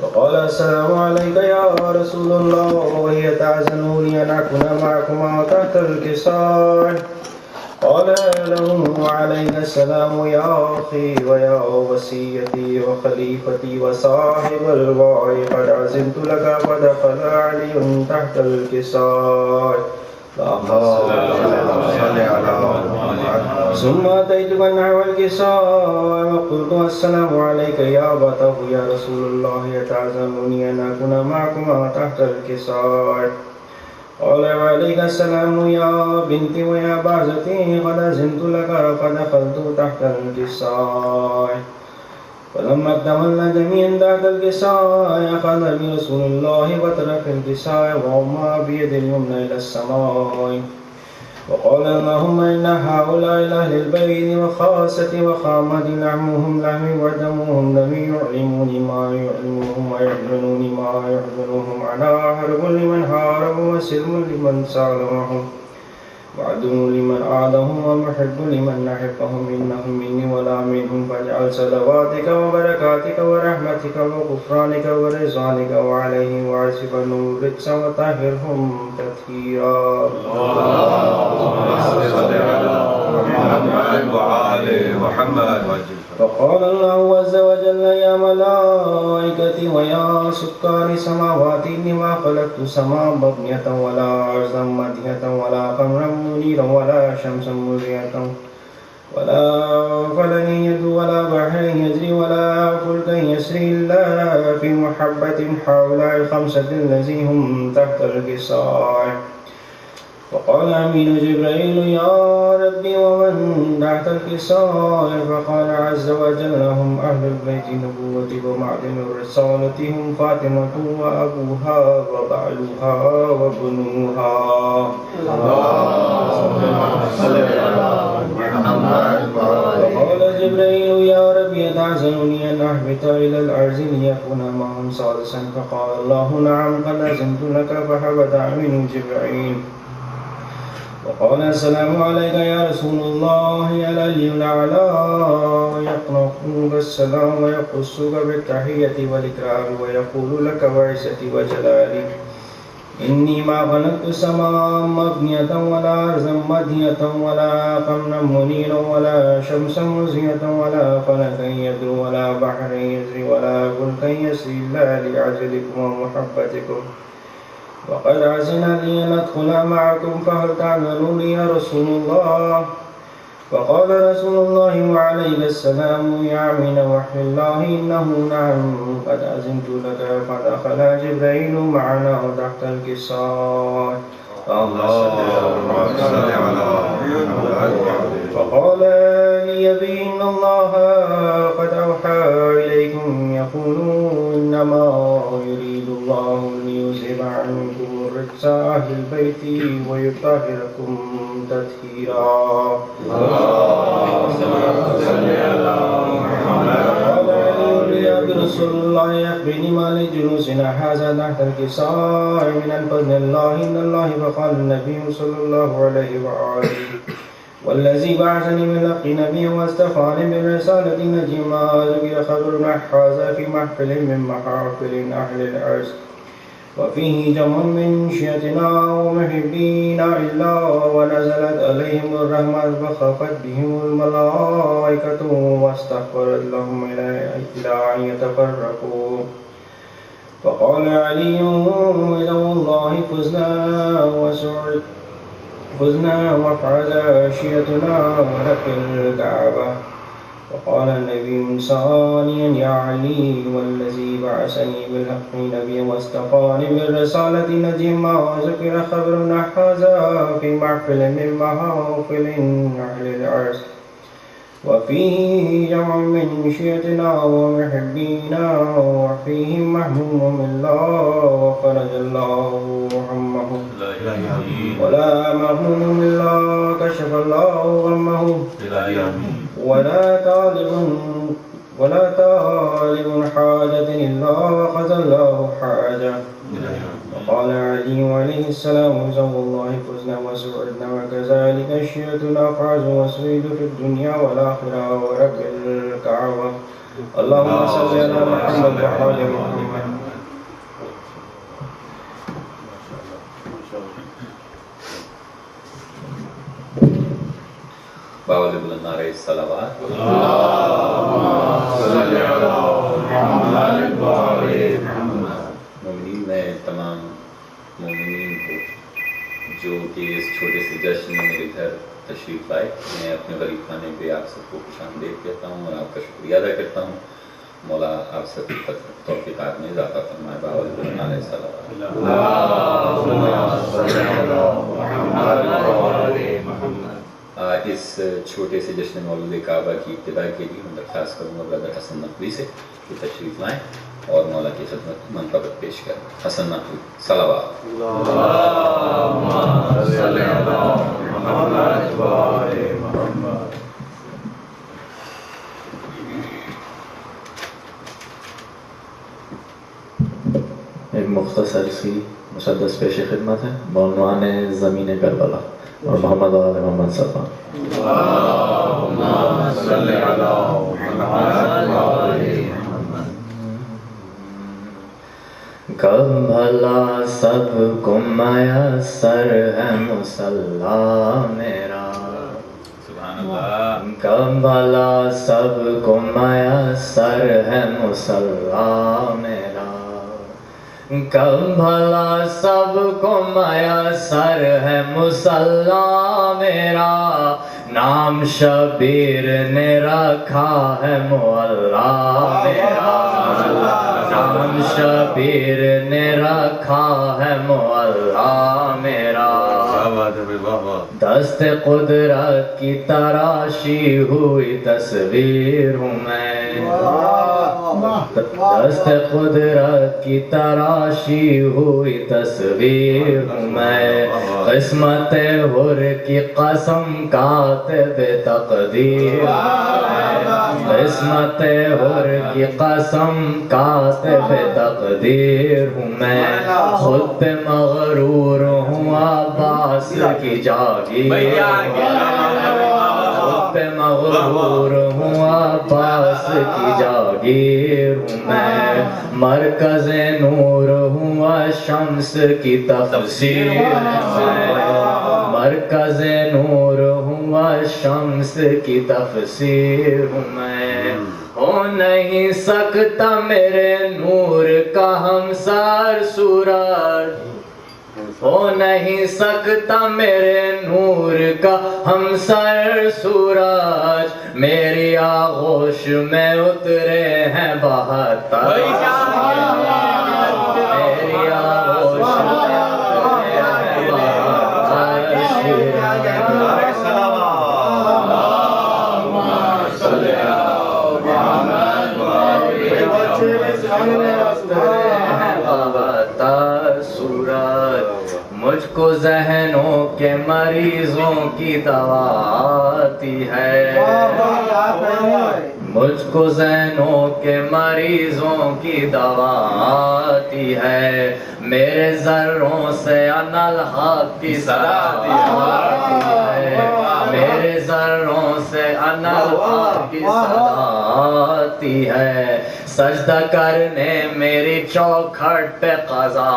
وقال السلام عليك يا رسول الله وهي تعزنوني أن أكون معكما تحت الكساء. قال له وعليك السلام يا أخي ويا وصيتي وخليفتي وصاحب الوعي قد عزمت لك. فدخل علي تحت الكساء. ثم أتيتك نحو الكساء وقلت السلام عليك يا أبا يا رسول الله يتعزمني أن أكون معكما تحت الكساء. قال وعليك السلام يا بنتي ويا بعزتي قد أذنت لك فدخلت تحت الكساء. فلما اكتملنا جميعا تحت الكساء أخذ برسول الله وترك الكساء وهما بيد اليمنى إلى السماء. وقال اللهم إن هؤلاء أهل البيت وخاصتي وخامتي لحمهم لحمي ودمهم دمي يعلموني ما يعلمهم ويحزنوني ما يحزنهم. أنا حرب لمن حارب وسلم لمن سالمهم وعدو لمن عادهم ومحب لمن أحبهم. إنهم مني ولا منهم. فاجعل صلواتك وبركاتك ورحمتك وغفرانك ورضوانك وعليهم وعسف الرجس وطهرهم تطهيرا. فقال الله عز وجل يا ملائكتي ويا سكان سماوات إنما خلقت السماء مبنية ولا أرضا مدية ولا قمرا منيرا ولا شمسا مضيئة ولا فلكا يدعو ولا بحر يجري ولا فلكا يسري إلا في محبة هؤلاء الخمسة الذين هم تحت الكساء. فقال أمين جبريل يا ربي ومن تحت الكساء؟ فقال عز وجل هم أهل البيت نبوة ومعدن الرسالة هم فاطمة وأبوها وبعلها وبنوها. فقال جبريل يا ربي تعزنني أن أهبط إلى الأرض ليكون معهم سادسا. فقال الله نعم قد أذنت لك. فهبط أمين جبريل. وقال السلام عليك يا رسول الله العلي الأعلى ويقرأك السلام ويقصك بالتحية والإكرام ويقول لك وعزتي وجلالي إني ما خلقت السماء مبنية ولا أرضا مدية ولا قمرا منيرا ولا شمسا مزية ولا فلكا يدعو ولا بحر يجري ولا فلكا يسري إلا لأجلكم ومحبتكم. وقد عزنا لي أن أدخل معكم فهل تعذروني يا رسول الله؟ فقال رسول الله وعليه السلام يا عمين وحي الله إنه نعم قد أذنت لك. فدخل جبريل معنا تحت الكساء. فقال لي به إن الله قد أوحى إليكم يقول إنما يريد الله ليذهب عنكم الرجس أهل البيت ويطهركم تطهيرا. قال علي يا رسول الله أخبرني ما لجلوسنا هذا تحت الكساء من الفضل الله إن الله. فقال النبي صلى الله عليه وآله والذي بعثني من لقي نبي واستفاني من رسالة نجي ما ذكر خبر هذا في محفل من محافل أهل الأرض وفيه جمع من شيعتنا ومحبينا إلا ونزلت عليهم الرحمة فخفت بهم الملائكة واستغفرت لهم إلى أن يتفرقوا. فقال علي إلى الله فزنا وفعل شيعتنا لك الكعبة. وقال النبي ثانيا يا علي والذي بعثني بالحق نبيا واصطفاني بالرسالة نجي ما ذكر خبرنا هذا في محفل من محافل أهل الأرض وفيه جمع من شيعتنا ومحبينا وفيهم محموم الله وفرج الله همه ولا مهموم الله كشف الله غمه ولا طالب حاجة إلا قضى الله حاجة. وقال علي عليه السلام زو الله فزنا وسعدنا وكذلك شيعتنا فاز وسعيد في الدنيا والآخرة ورب الكعبة اللهم صل على محمد وعلى آل محمد. باول بلند نعرہ صلوات. مومنین میں تمام مومنین کو جو کہ اس چھوٹے سے جشن میں میرے گھر تشریف لائے، میں اپنے غریب خانے پہ آپ سب کو خوش آمدید کہتا ہوں اور آپ کا شکریہ ادا کرتا ہوں. مولا آپ سب کی توفیقات میں اضافہ فرمائے. باول بلند نعرہ صلوات. اس چھوٹے سے جشن مولد کعبہ کی ابتدا کے لیے میں درخواست کروں گا برادر حسن نقوی سے کہ تشریف لائیں اور مولا کی خدمت میں منقبت پیش کریں. حسن نقوی صلوات. ایک مختصر سی مسدس پیش خدمت ہے بعنوان زمین کربلا اور محمد و آل محمد صلی اللہ. کب بھلا سب کو میسر ہے مصلا میرا، کب بھلا سب کو میسر ہے مصلا میرا، کب بھلا سب کو میسر ہے مصلا میرا، نام شبیر نے رکھا ہے معلا میرا، نام شبیر نے رکھا ہے معلا میرا. دست قدرت کی تراشی ہوئی تصویر ہوں میں، دست قدرت کی تراشی ہوئی تصویر ہوں میں، قسمت حر کی قسم کاتب تقدیر، قسمت حر کی قسم کاتب تقدیر ہوں میں، خود پہ مغرور ہوں عباس کی جاگیر، خود پہ مغرور ہوں عباس کی جاگیر ہوں میں، مرکز نور ہوں شمس کی تفسیر میں، مرکز نور ہوں شمس کی تفسیر ہوں میں. ہو نہیں سکتا میرے نور کا ہمسر سورج، ہو نہیں سکتا میرے نور کا ہمسر سورج، میری آغوش میں اترے ہیں 72 میری آغوش میں اترے ہیں 72 سورج. مجھ کو ذہنوں کے مریضوں کی دوا آتی ہے، مجھ کو ذہنوں کے مریضوں کی دوا آتی ہے، میرے ذروں سے انالحق کی صدا آتی ہے، میرے ذروں سے انالحق کی صدا آتی ہے، سجدہ کرنے میری چوکھٹ پہ قضا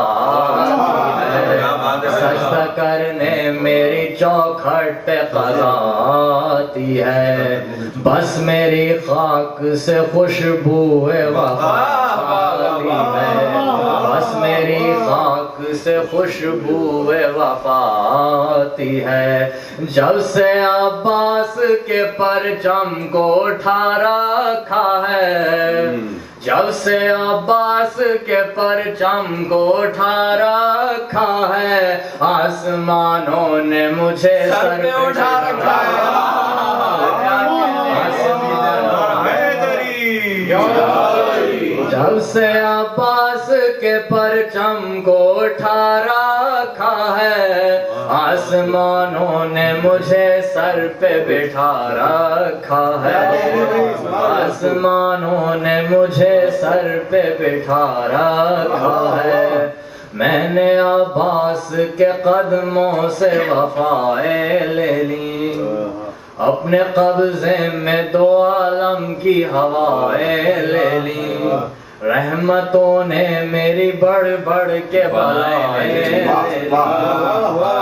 آتی ہے، سجدہ کرنے میری چوکھٹ پہ قضا آتی ہے، بس میری خاک سے خوشبو وفا آتی ہے، بس میری خاک سے خوشبو وفا آتی ہے، جب سے عباس کے پرچم کو اٹھا رکھا ہے، جب سے عباس کے پرچم کو اٹھا رکھا ہے، آسمانوں نے مجھے سر پہ اٹھا رکھا ہے، جب سے عباس کے پرچم کو اٹھا رکھا ہے، آسمانوں نے مجھے سر پہ بٹھا رکھا ہے، آسمانوں نے مجھے سر پہ بٹھا رکھا ہے، میں نے عباس کے قدموں سے وفائیں لے لی، اپنے قبضے میں دو عالم کی ہوائیں لے لی رحمتوں نے میری بڑھ بڑھ کے بلائیں لے لی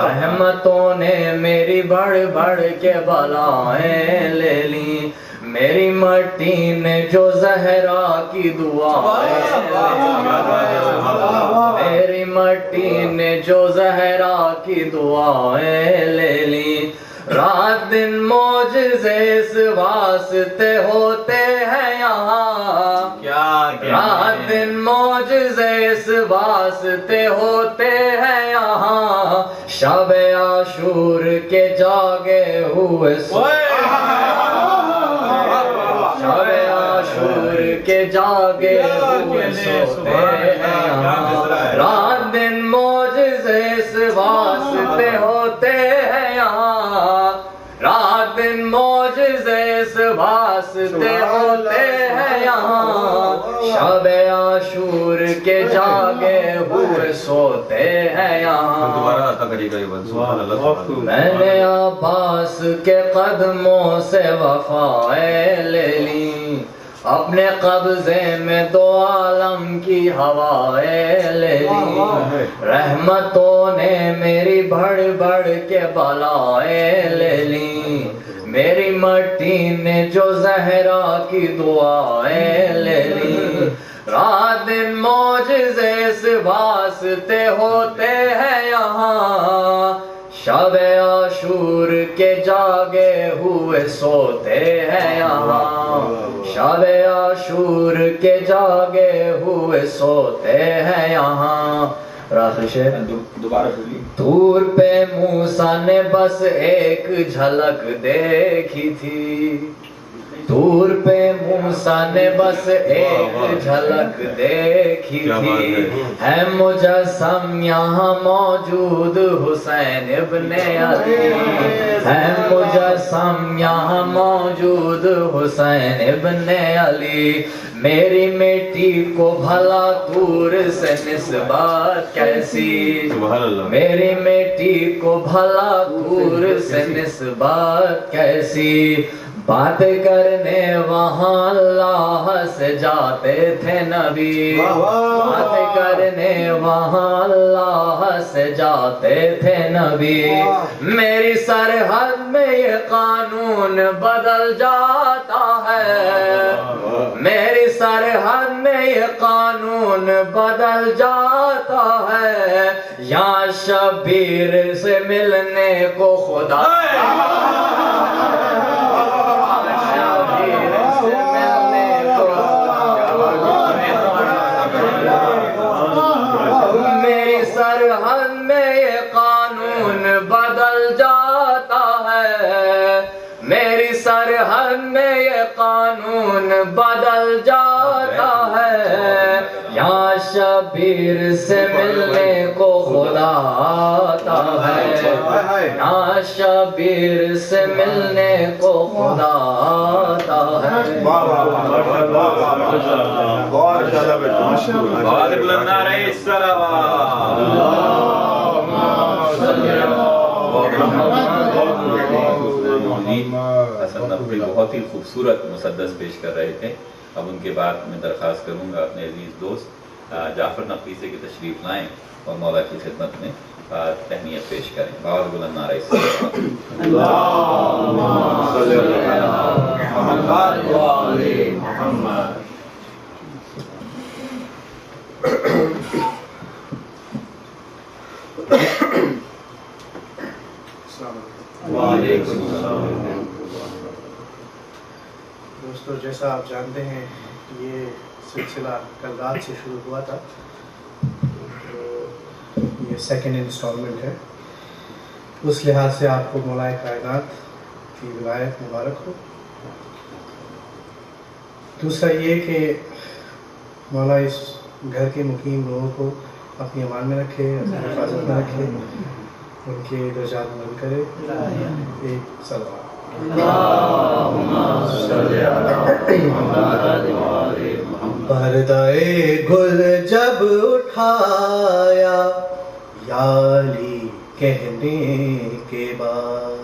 رحمتوں نے میری بڑھ بڑھ کے بلائیں لے لی میری مٹی نے جو زہرا کی دعائیں میری مٹی نے جو زہرا کی دعائیں لے لی رات دن معجزے اس واسطے ہوتے ہیں یہاں رات دن معجزے اس واسطے ہوتے ہیں یہاں شب عاشور کے جاگے ہوئے شب عاشور کے جاگے ہوئے سوتے ہیں یہاں رات دن معجزے اس واسطے ہوتے ہیں یہاں رات دن معجزے اس واسطے ہوتے ہیں یہاں شب عاشور کے جاگے ہوئے سوتے ہیں یہاں میں نے عباس کے قدموں سے وفائیں لے لی اپنے قبضے میں دو عالم کی ہوائیں لے لی رحمتوں نے میری بڑھ بڑھ کے بلائیں لے لی میری مٹی نے جو زہرا کی دعائیں لے لی رات دن معجزے اس واسطے ہوتے ہیں یہاں شب عاشور کے جاگے ہوئے سوتے ہیں یہاں شب عاشور کے جاگے ہوئے سوتے ہیں یہاں دوبارہ بولیے طور پہ موسیٰ نے بس ایک جھلک دیکھی تھی طور پہ موسیٰ نے بس ایک جھلک دیکھی تھی ہے مجسم یہاں موجود حسین ابن علی ہے مجسم یہاں موجود حسین ابن علی میری مٹی کو بھلا طور سے نسبت کیسی میری مٹی کو بھلا طور سے نسبت کیسی بات کرنے وہاں اللہ سے جاتے تھے نبی بات کرنے وہاں اللہ سے جاتے تھے نبی میری سرحد میں یہ قانون بدل جاتا ہے میری سرحد میں یہ قانون بدل جاتا ہے یہاں شبیر سے ملنے کو خدا میری سرحد میں یہ قانون بدل جاتا ہے میری سرحد میں یہ قانون بدل جاتا ہے یہاں شبیر سے ملنے کو خدا آتا ہے یہاں شبیر سے ملنے کو خدا آتا ہے حسن نقوی بہت ہی خوبصورت مسدس پیش کر رہے تھے اب ان کے بعد میں درخواست کروں گا اپنے عزیز دوست جعفر نقوی سے کہ تشریف لائیں اور مولا کی خدمت میں تہنیت پیش کریں باور بلند نعرہ دوستو جیسا آپ جانتے ہیں یہ سلسلہ کل رات سے شروع ہوا تھا یہ سیکنڈ انسٹالمنٹ ہے اس لحاظ سے آپ کو مولائے کائنات کی ولایت مبارک ہو دوسرا یہ کہ مولا اس گھر کے مقیم لوگوں کو اپنی امان میں رکھے اپنی حفاظت میں رکھے ان کے درجات بلند کرے ایک صلوات پردہ گل جب اٹھایا یا علی کہنے کے بعد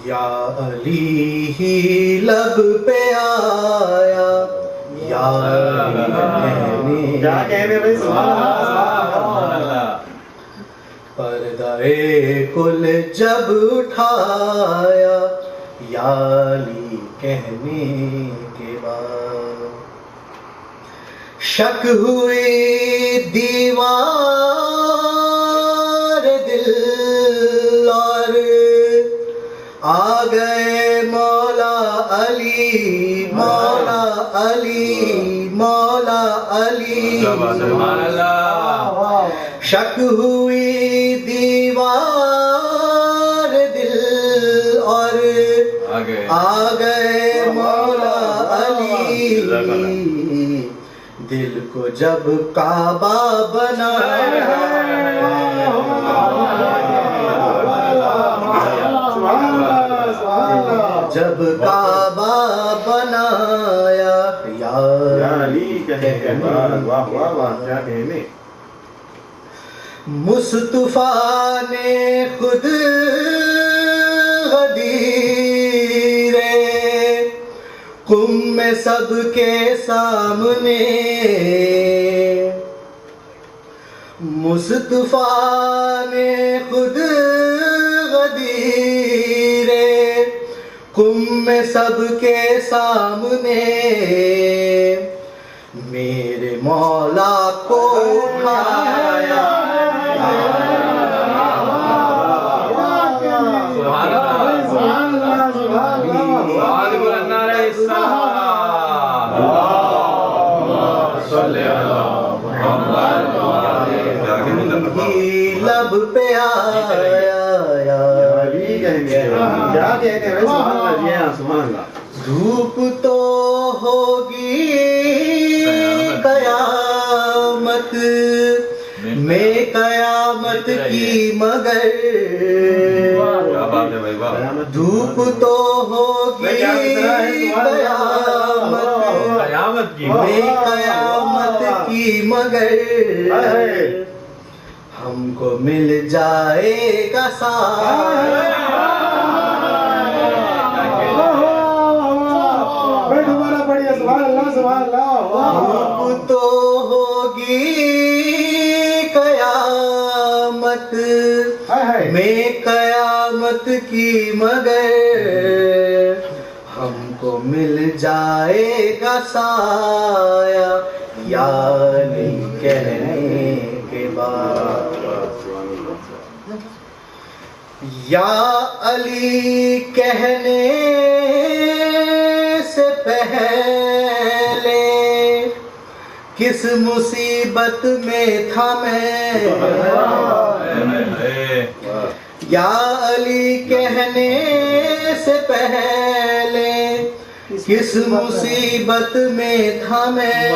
یا علی ہی لب پہ آیا یا علی کیا کہنے بھائی، سبحان اللہ. پردہ کل جب اٹھایا یا علی کہنے کے بعد شک ہوئی دیوار دل اور آ گئے مولا علی مولا علی مولا علی. سبحان اللہ. شک ہوئی دیوار دل اور آ گئے مولا علی. دل کو جب کعبہ بنایا جب کعبہ بنایا یا علی کہنے کے بعد، واہ واہ واہ، کیا کہنے. مصطفیٰ نے خود غدیر قم میں سب کے سامنے مصطفیٰ نے خود غدیر قم میں سب کے سامنے میرے مولا کو اٹھایا لب پہ آیا یا علی کہنے کے بعد، کیا کہنے بھائی، سبحان اللہ. جی ہاں، سبحان اللہ. دھوپ تو ہوگی قیامت میں قیامت کی مگر دھوپ تو ہوگی قیامت میں قیامت کی مگر ہم کو مل جائے گا سایہ. دوبارہ پڑھیے، سبحان اللہ سبحان اللہ. دھوپ تو ہوگی قیامت میں قیامت کی مگر ہم کو مل جائے گا سایہ یا علی کہنے کے بعد. یا علی کہنے سے پہلے کس مصیبت میں تھا میں یا علی کہنے سے پہلے کس مصیبت میں تھا میں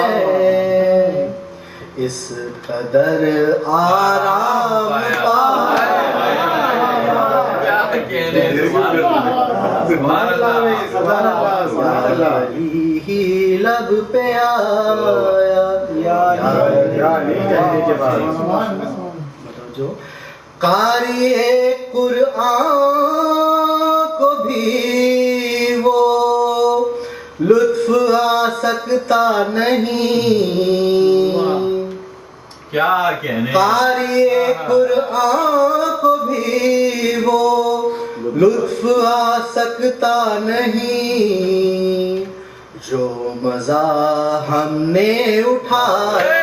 اس قدر آرام پایا علی ہی لب پہ آیا یا علی کہنے کے بعد. جو قاری قرآن کو بھی وہ لطف آ سکتا نہیں کیا کہنے. قاری قرآن کو بھی وہ لطف آ سکتا نہیں جو مزہ ہم نے اٹھایا.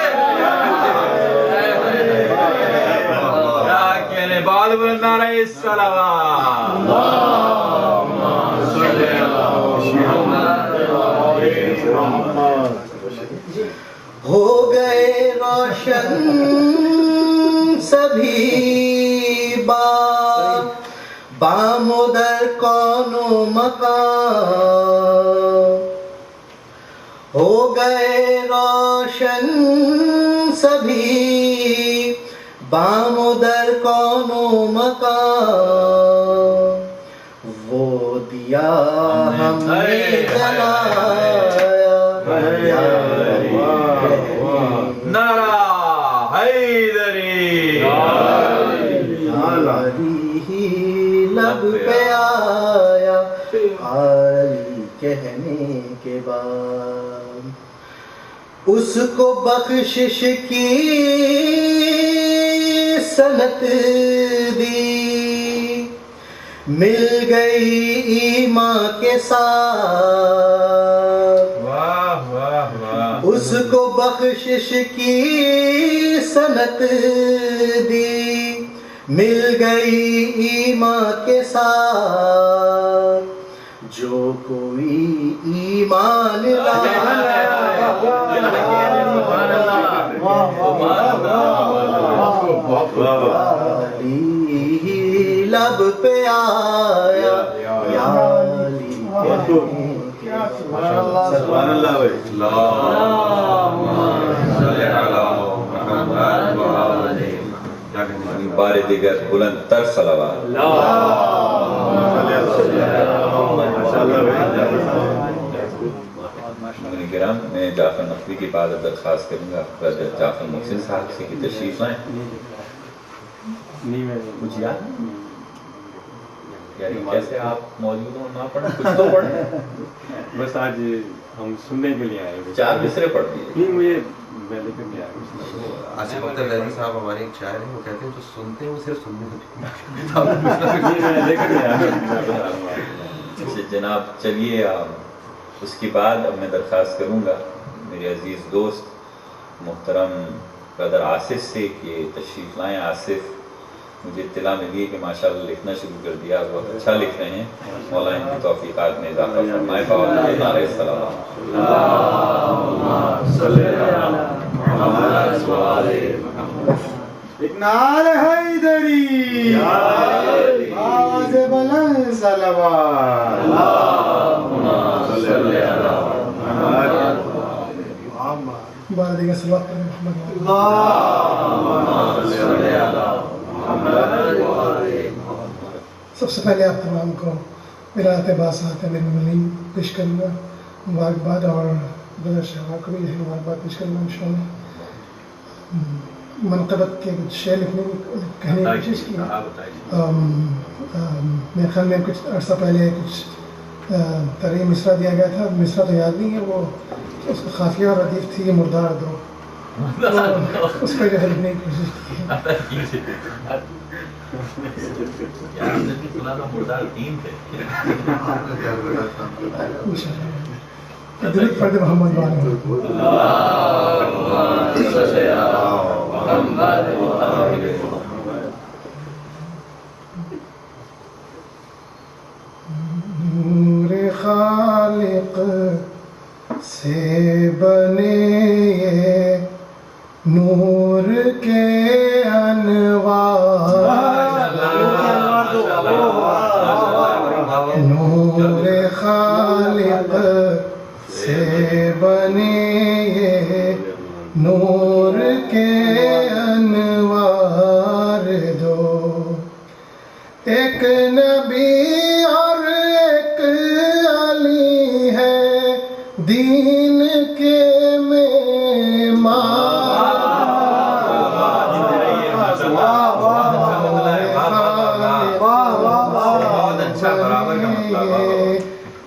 بال بلند رہے السلام. ہو گئے روشن سبھی بام در کون و مکان ہو گئے روشن سبھی بام در کون و مکان وہ دیا ہم نے جلایا نعرہ حیدری. علی ہی لب پہ آیا رہنے کے بعد اس کو بخشش کی سنت دی، مل گئی ایمان کے ساتھ، واہ واہ واہ، اس کو بخشش کی سنت دی، مل گئی ایمان کے ساتھ، جو کوئی ایمان لب پہ آیا یا علی سبحان اللہ بار دیگر بلند تر صلوات. کرام میں جعفر نقوی کی عبادت درخواست کروں گا برادر جعفر محسن صاحب سے کہ تشریف لائیں. کچھ یاد نہیں یعنی کیسے آپ موجود ہوں نہ پڑھیں کچھ تو پڑھیں. بس آج ہم سننے کے لیے آئے. 4 مصرے پڑھ دیے. نہیں مجھے میں لے کر کے آیا. آصف اختر لہذی صاحب ہمارے ایک شاعر ہیں، وہ کہتے ہیں جو سنتے ہیں وہ صرف سننے میں لے کر کے آیا. جناب چلیے اس کے بعد اب میں درخواست کروں گا میرے عزیز دوست محترم برادر آصف سے کہ تشریف لائیں. آصف مجھے اطلاع ملی ہے کہ ماشاءاللہ لکھنا شروع کر دیا، بہت اچھا لکھ رہے ہیں. مولا ان کی توفیقات میں اضافہ فرمائے. علیہ السلام. ایک نعرہ حیدری، آواز بلند صلوات. بعد صلوات محمد. سب سے پہلے آپ تمام کو ولایت باسات ملین پیش کروں گا مبارکباد، اور برادر شہباز کو بھی مبارکباد پیش کروں گا. انشاءاللہ منقبت کے کچھ شعر کہنے کی کوشش کی. میرے خیال میں کچھ عرصہ پہلے کچھ ترین مصرع دیا گیا تھا، مصرع تو یاد نہیں ہے، وہ اس کا خافیہ اور ردیف تھی مردار دو، اس کو جو ہے لکھنے کی کوشش کی. درود فرد محمد نور خالق سے بنے یہ نور کے انوار، نور خالق سے بنے یہ نور کے انوار دو، ایک نبی اور ایک علی ہے دین کے معمار.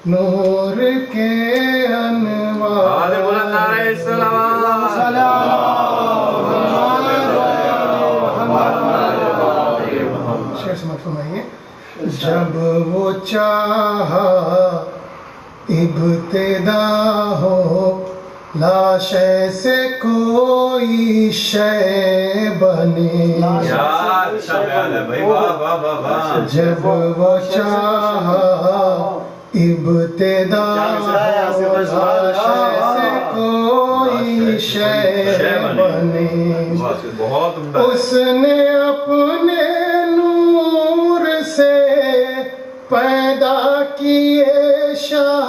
نور کے انوار. شعر سماعت فرمائیے. جب وہ چاہا ابتدا ہو لاش سے کوئی شے بنے، جب وہ چاہا ابتدا ہو لاش سے کوئی شے بنے، اس نے اپنے نور سے پیدا کیے شاہ.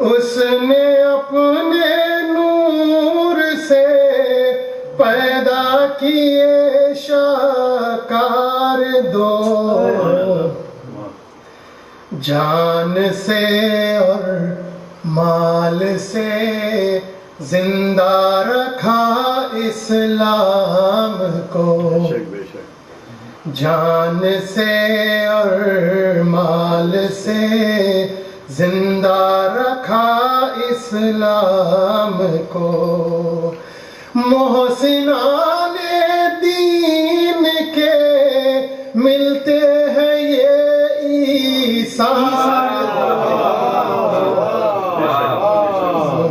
اس نے اپنے نور سے پیدا کیے شاکار دو، جان سے اور مال سے زندہ رکھا اسلام کو، جان سے اور مال سے زندہ رکھا اسلام کو، محسنان دین کے ملتے ہیں یہ ایثار،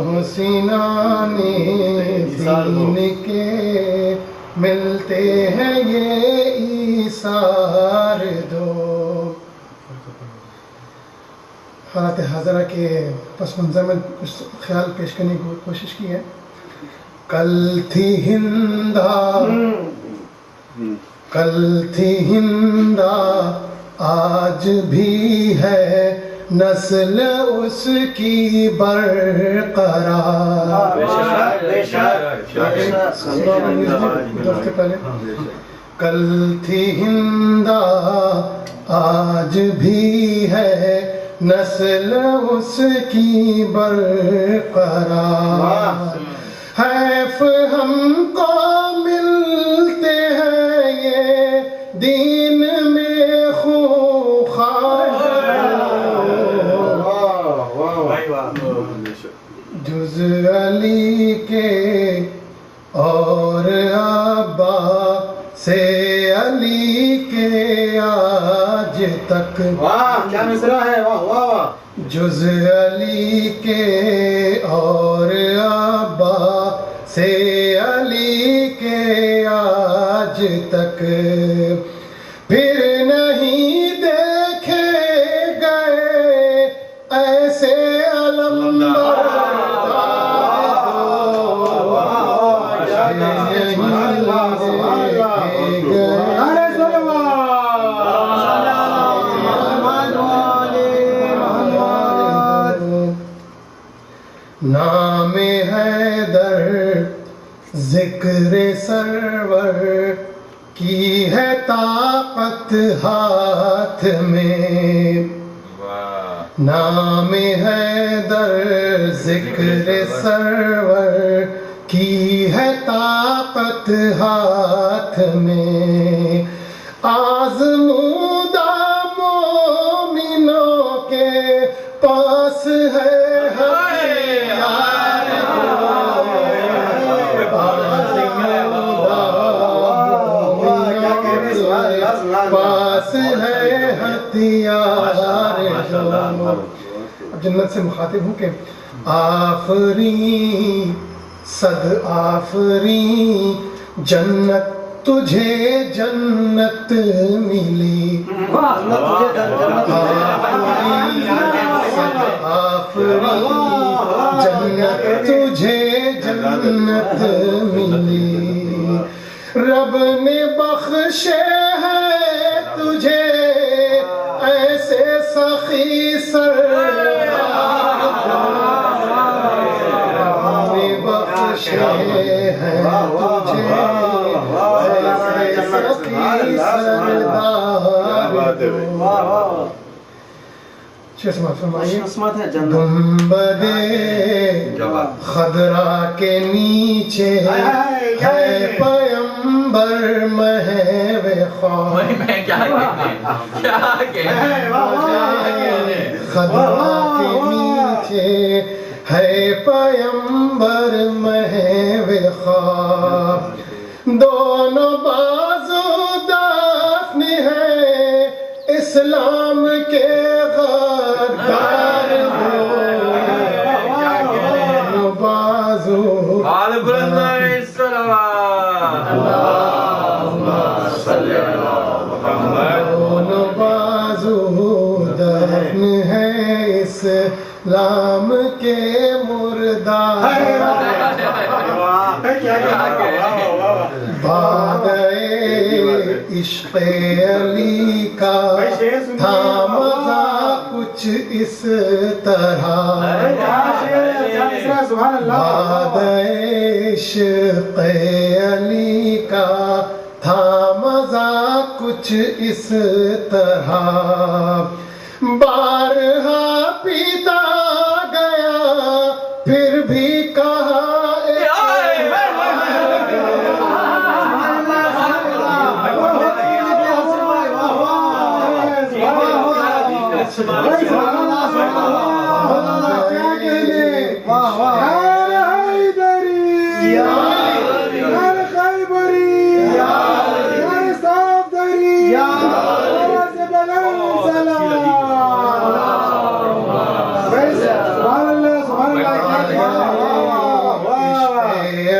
محسنان دین کے ملتے ہیں یہ ایثار دو۔ حالات حاضرہ کے پس منظر میں کچھ خیال پیش کرنے کی کوشش کی ہے۔ کل تھی ہندا آج بھی ہے نسل اس کی برقرار، کل تھی ہندا آج بھی ہے نسل اس کی برقرار، حیف ہم کو ملتے ہیں یہ دین میں خوخار، جز علی کے اور ابا سے علی کے آج تک، کیا مصرع ہے، واہ واہ، جز علی کے اور ابا سے علی کے آج تک، پھر نہیں دیکھے گئے ایسے نام حیدر ذکر سرور کی ہے طاقت ہاتھ میں، نام حیدر ذکر سرور کی ہے طاقت ہاتھ میں، آزمودہ مومنوں کے پاس ہے پاس ہے ہتھیار جو۔ اب جنت سے مخاطب ہوں کہ آفرین صد آفرین جنت تجھے جنت ملی، آفرین جنت تجھے جنت ملی، رب نے بخشے ہے تجھے ایسے سخی سردار، رب نے بخشے ہے تجھے ایسے سخی سردار، فرمائیے گنبد خضرا کے نیچے ہے پیمبر محو خواب، خضرا کے نیچے ہے پیمبر محو خواب، دونوں بازو دفن ہے اسلام کے غدار ہو، بازو دونوں بازو دفن ہے اسلام کے مردار، بادئے عشق علی کا تھا مذاق کچھ اس طرح باد عشق علی کا تھا مزہ کچھ اس طرح بارہا پیتا گیا پھر بھی کہا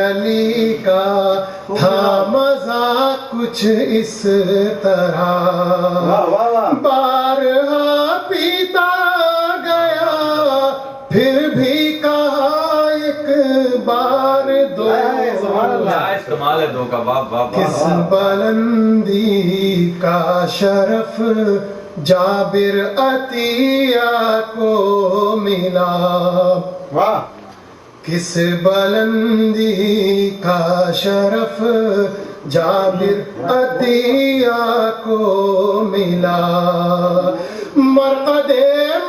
علی کا تھا مزہ کچھ اس طرح بارہا پیتا گیا پھر بھی کہا ایک بار دو استعمال ہے دو کا باپ باپ کس بلندی کا شرف جابر عطیہ کو ملا کس بلندی کا شرف جابر عطیہ کو ملا مرقد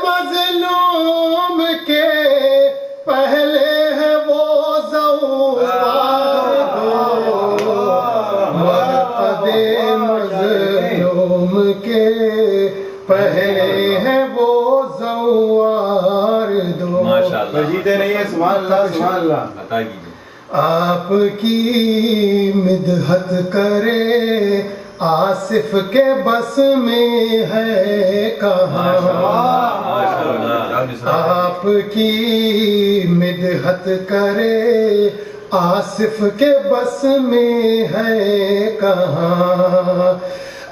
مظلوم کے پہلے ہے وہ زوار دو مرقد مظلوم کے پہلے ہے وہ زوار دو جیتے نہیں ہے سبحان اللہ سبحان اللہ عطا کیجیے آپ کی مدحت کرے آصف کے بس میں ہے کہاں آپ کی مدحت کرے آصف کے بس میں ہے کہاں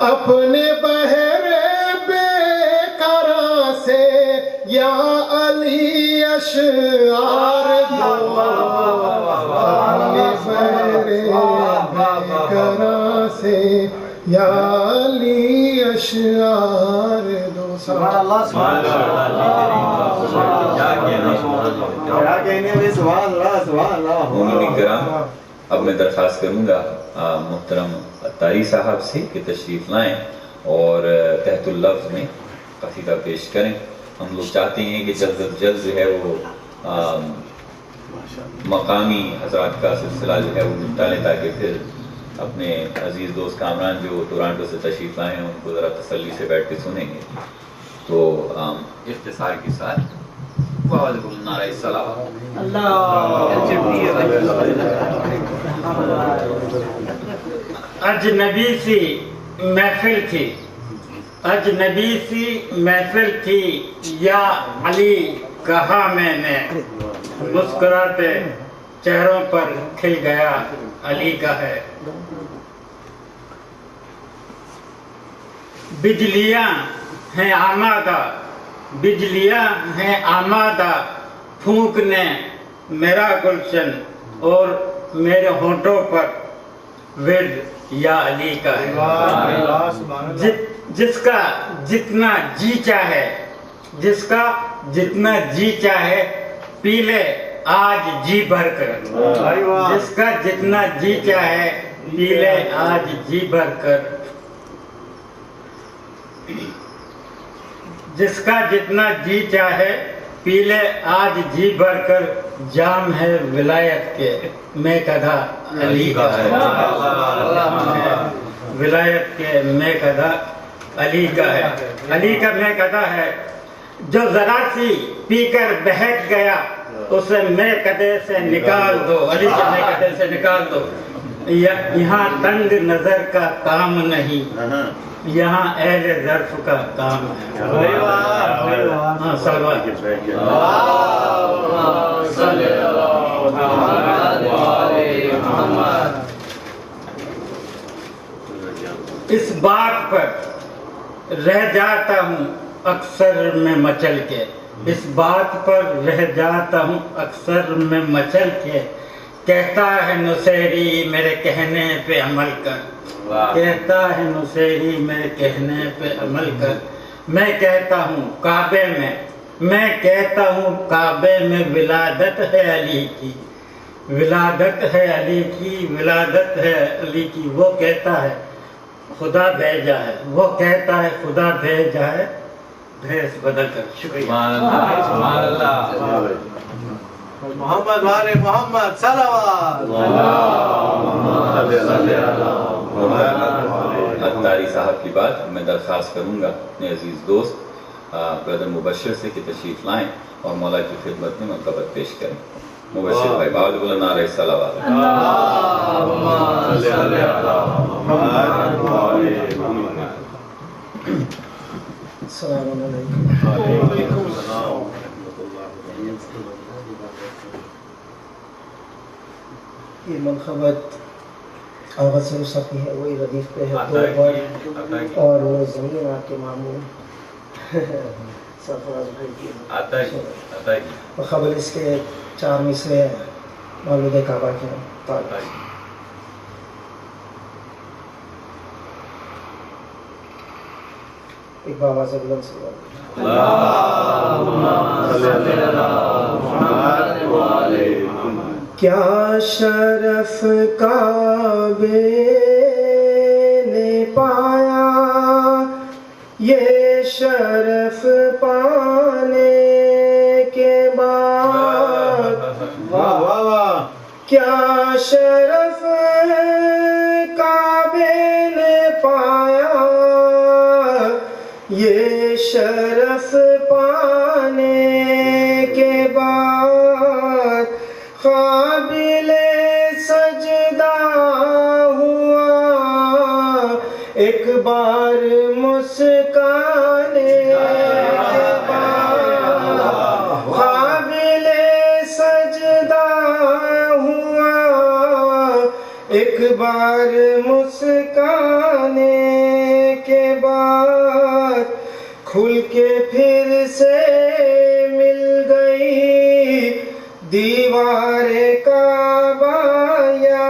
اپنے بہرے بے قرار سے یا علی اشعار دو اپنے بہرے بے قرار سے یا علی اشعار دو سبحان اللہ سبحان اللہ مومنین کرام اب میں درخواست کروں گا محترم طاری صاحب سے کہ تشریف لائیں اور تحت اللفظ میں قصیدہ پیش کریں ہم لوگ چاہتے ہیں کہ جلد از جلد جو ہے وہ مقامی حضرات کا سلسلہ جو ہے وہ نمٹا لیں تاکہ پھر اپنے عزیز دوست کامران جو ٹورانٹو سے تشریف لائے ہیں ان کو ذرا تسلی سے بیٹھ کے سنیں گے تو اختصار کے ساتھ وعلیکم نعرہ السلام اجنبی سی محفل تھی اجنبی سی محفل تھی یا علی کہا میں نے مسکراتے چہروں پر کھل گیا علی کا ہے بجلیاں ہیں آمادہ بجلیاں ہیں آمادہ پھونکنے میرا گلشن اور میرے ہونٹوں پر ورد یا علی کا ہے جس کا جتنا جی چاہے جس کا جتنا جی چاہے پی لے آج جی بھر کر جس کا جتنا جی چاہے پی لے آج جی بھر کر جس کا جتنا جی چاہے پی لے آج جی بھر کر جام ہے ولایت کے میں کدھا علی کا ہے ولایت کے میں کدھا علی کا ہے علی کا میں کدھا ہے جو ذرا سی پی کر بہک گیا اسے میں کدے سے نکال دو علی کے میں کدے سے نکال دو یہاں تنگ نظر کا کام نہیں یہاں اہل ظرف کا کام ہے اس بات پر رہ جاتا ہوں اکثر میں مچل کے اس بات پر رہ جاتا ہوں اکثر میں مچل کے کہتا ہے نصیری میرے کہنے پہ عمل کر کہتا ہے نصیری میرے کہنے پہ عمل کر میں کہتا ہوں کعبے میں ولادت ہے علی کی، ولادت ہے علی کی، ولادت ہے علی کی۔ وہ کہتا ہے خدا بھیجا ہے، وہ کہتا ہے خدا بھیجا ہے، بھیس بدل کر۔ شکریہ۔ محمد وارے محمد صلوات۔ اتاری صاحب کی بات میں درخواست کروں گا اپنے عزیز دوست برادر مبشر سے کہ تشریف لائیں اور مولا کی خدمت میں منقبت پیش کریں۔ مبشر بھائی باول بولا نعرہ صلوات۔ السلام علیکم۔ یہ منقبت آغا سے رسقی ہے، وہی ردیف پہ ہے، دو بار اور وہ زمین آپ کے معمول سرفراز بھائی کی خبر اس کے 4 مصرے مولود کعبہ کے تعلق۔ ایک بابا سے بلند سے کیا شرف کعبے نے پایا، یہ شرف پانے کے بعد کیا شرف کعبے نے پایا، یہ شرف پانے کے بعد قابل سجدہ ہوا ایک بار مسکانے کے بعد، قابل سجدہ ہوا ایک بار مسکانے کے بعد، کھل کے پھر سے مل گئی دیوار کعبہ یا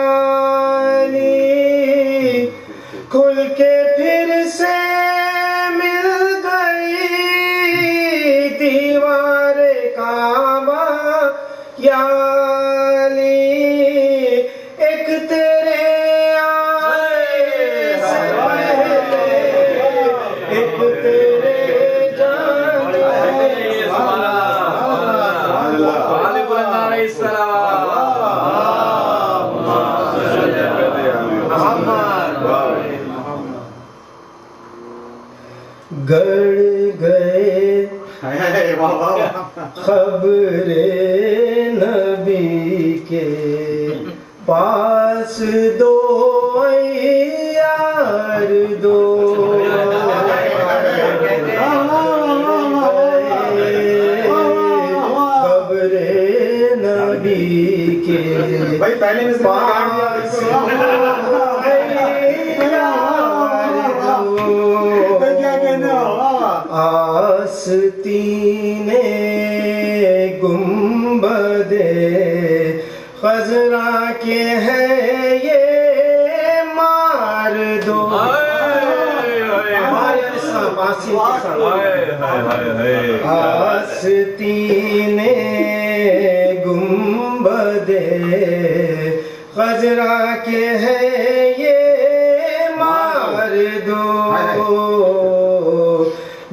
علی، کھل کے پھر سے مل گئی دیوار کعبہ یا علی، ایک تیرے آنے سے پہلے ایک تیرے جانے گڑ گئے خبر نبی کے پاس دو یار دو، خبر نبی کے پاس آستین گنبد خضرا کے ہے یہ مار دو، آستین گنبد خضرا کے ہے یہ مار دو،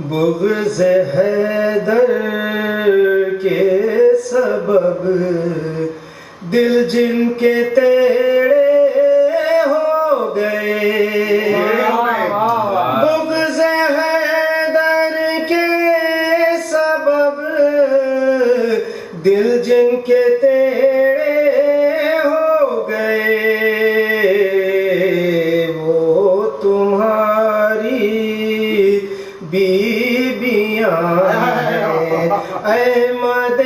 بغض حیدر کے سبب دل جن کے تیڑے ہو گئے، بغض حیدر کے سبب دل جن کے تیڑے ہو گئے، وہ تمہاری بیبیاں ہیں احمد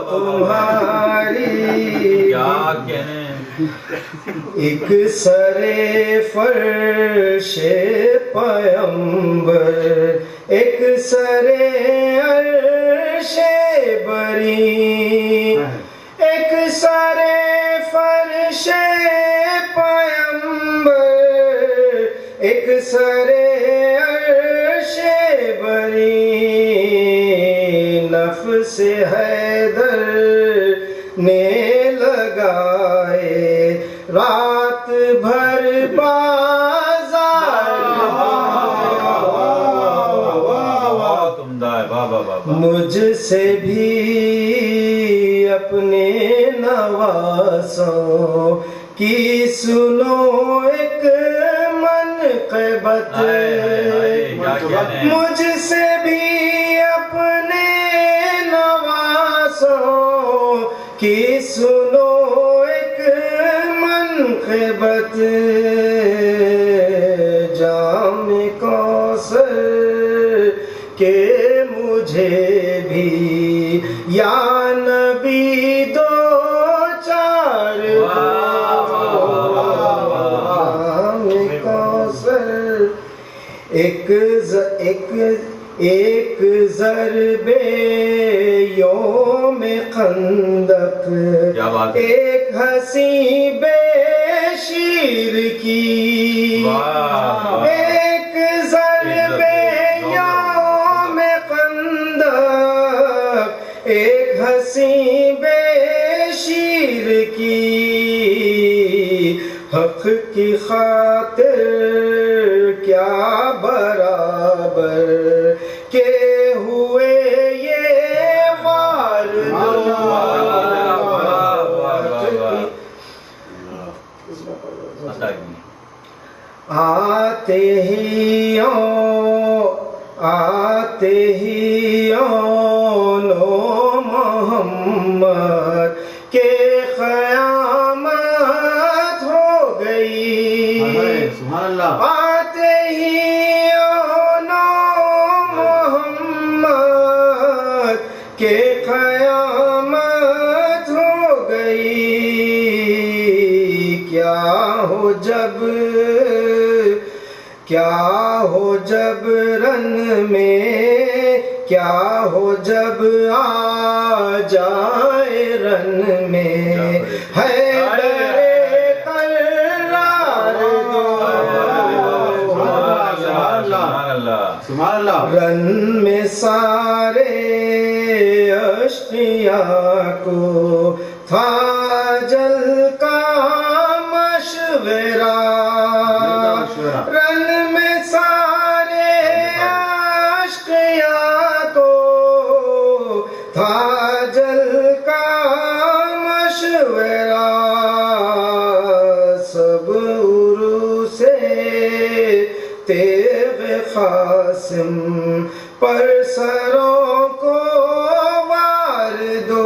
تمہاری ایک سرے فرش پیمبر ایک سرے عرش بری، ایک سرے فرش پیمبر سرے عرش بری نفس حیدر نے لگائے رات بھر مجھ سے بھی اپنے نواسوں کی سنو ایک منقبت مجھ سے بھی اپنے نواسوں کی سنو ایک منقبت جام کوثر کہ مجھے بھی یا نبی دو چار جام کوثر ایک ضرب یوم خندق ایک ہنسی بے شیر کی ایک ضرب یوم خندق ایک ہنسی بے شیر کی حق کی خاطر کیا برابر کے ہوئے یہ وار آتے ہی نو محمد کے قیامت ہو گئی آتے ہی نو محمد کے قیامت ہو گئی کیا ہو جب رن میں کیا ہو جب آ جائے رن میں حیدر قرار دو رن میں سارے اشقیاء کو تھا جل کا مشورہ رن میں سارے اشقیاء کو تھا جل کا مشورہ سب عروس تیغ قاسم پر سروں کو وار دو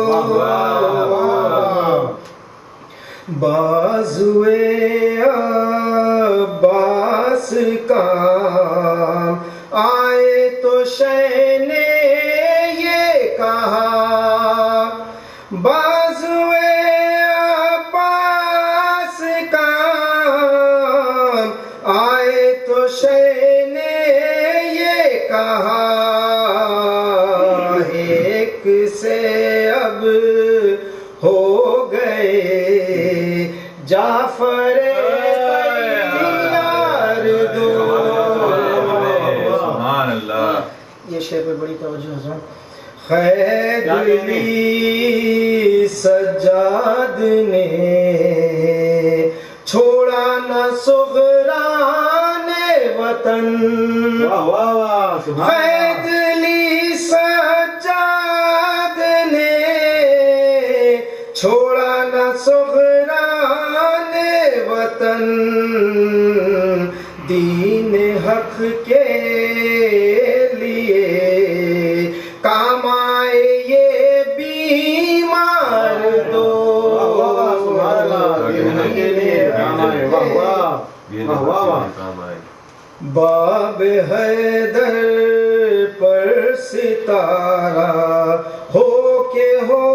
بازوئے عباس کام آئے تو شہ نے یہ کہا بازوئے عباس کام آئے تو شہ نے یہ کہا ایک سے اب ہو گئے جعفر تیار دو یہ شعر پہ بڑی توجہ حضرت خیدلی سجاد نے چھوڑا نہ سغران وطن خیدلی سجاد نے چھوڑا نہ سغران وطن دین حق کے لیے کام آئے یہ بیمار دو باب حیدر پر ستارہ ہو کے ہو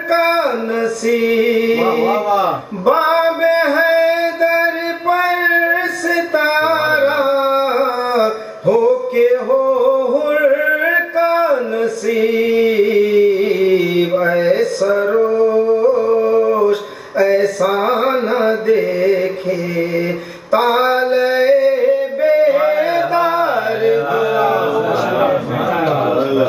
کا نصیب باب حیدر پر ستارہ ہو کے ہو کا نصیب اے سروش ایسا نہ دیکھے تالے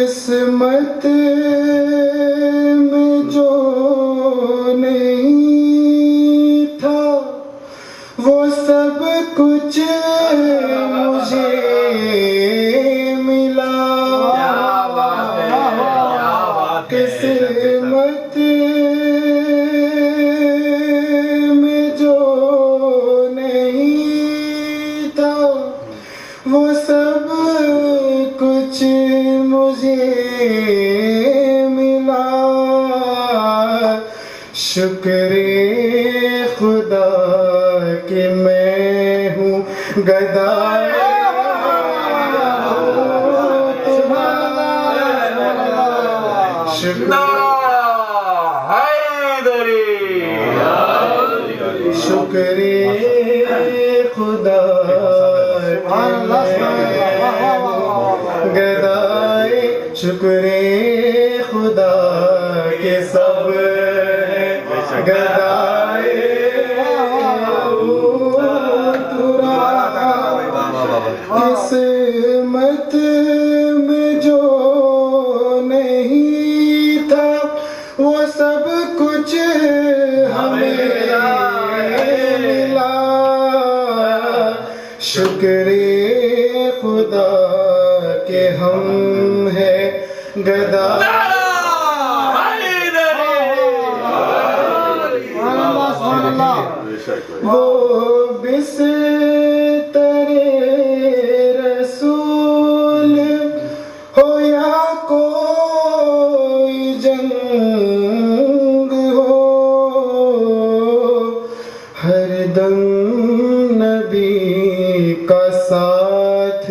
قسمت میں جو نہیں تھا وہ سب کچھ مجھے ملا قسمت میں جو نہیں تھا وہ سب کچھ مجھے ملا شکر خدا کہ میں ہوں گدائے شکر خدا گدائے شکر خدا کے سب گدائے قسمت میں جو نہیں تھا وہ سب کچھ ہمیں ملا شکر خدا کہ ہم ہیں گدا وہ بستر رسول ہو یا کوئی جنگ ہو ہر دم نبی کا ساتھ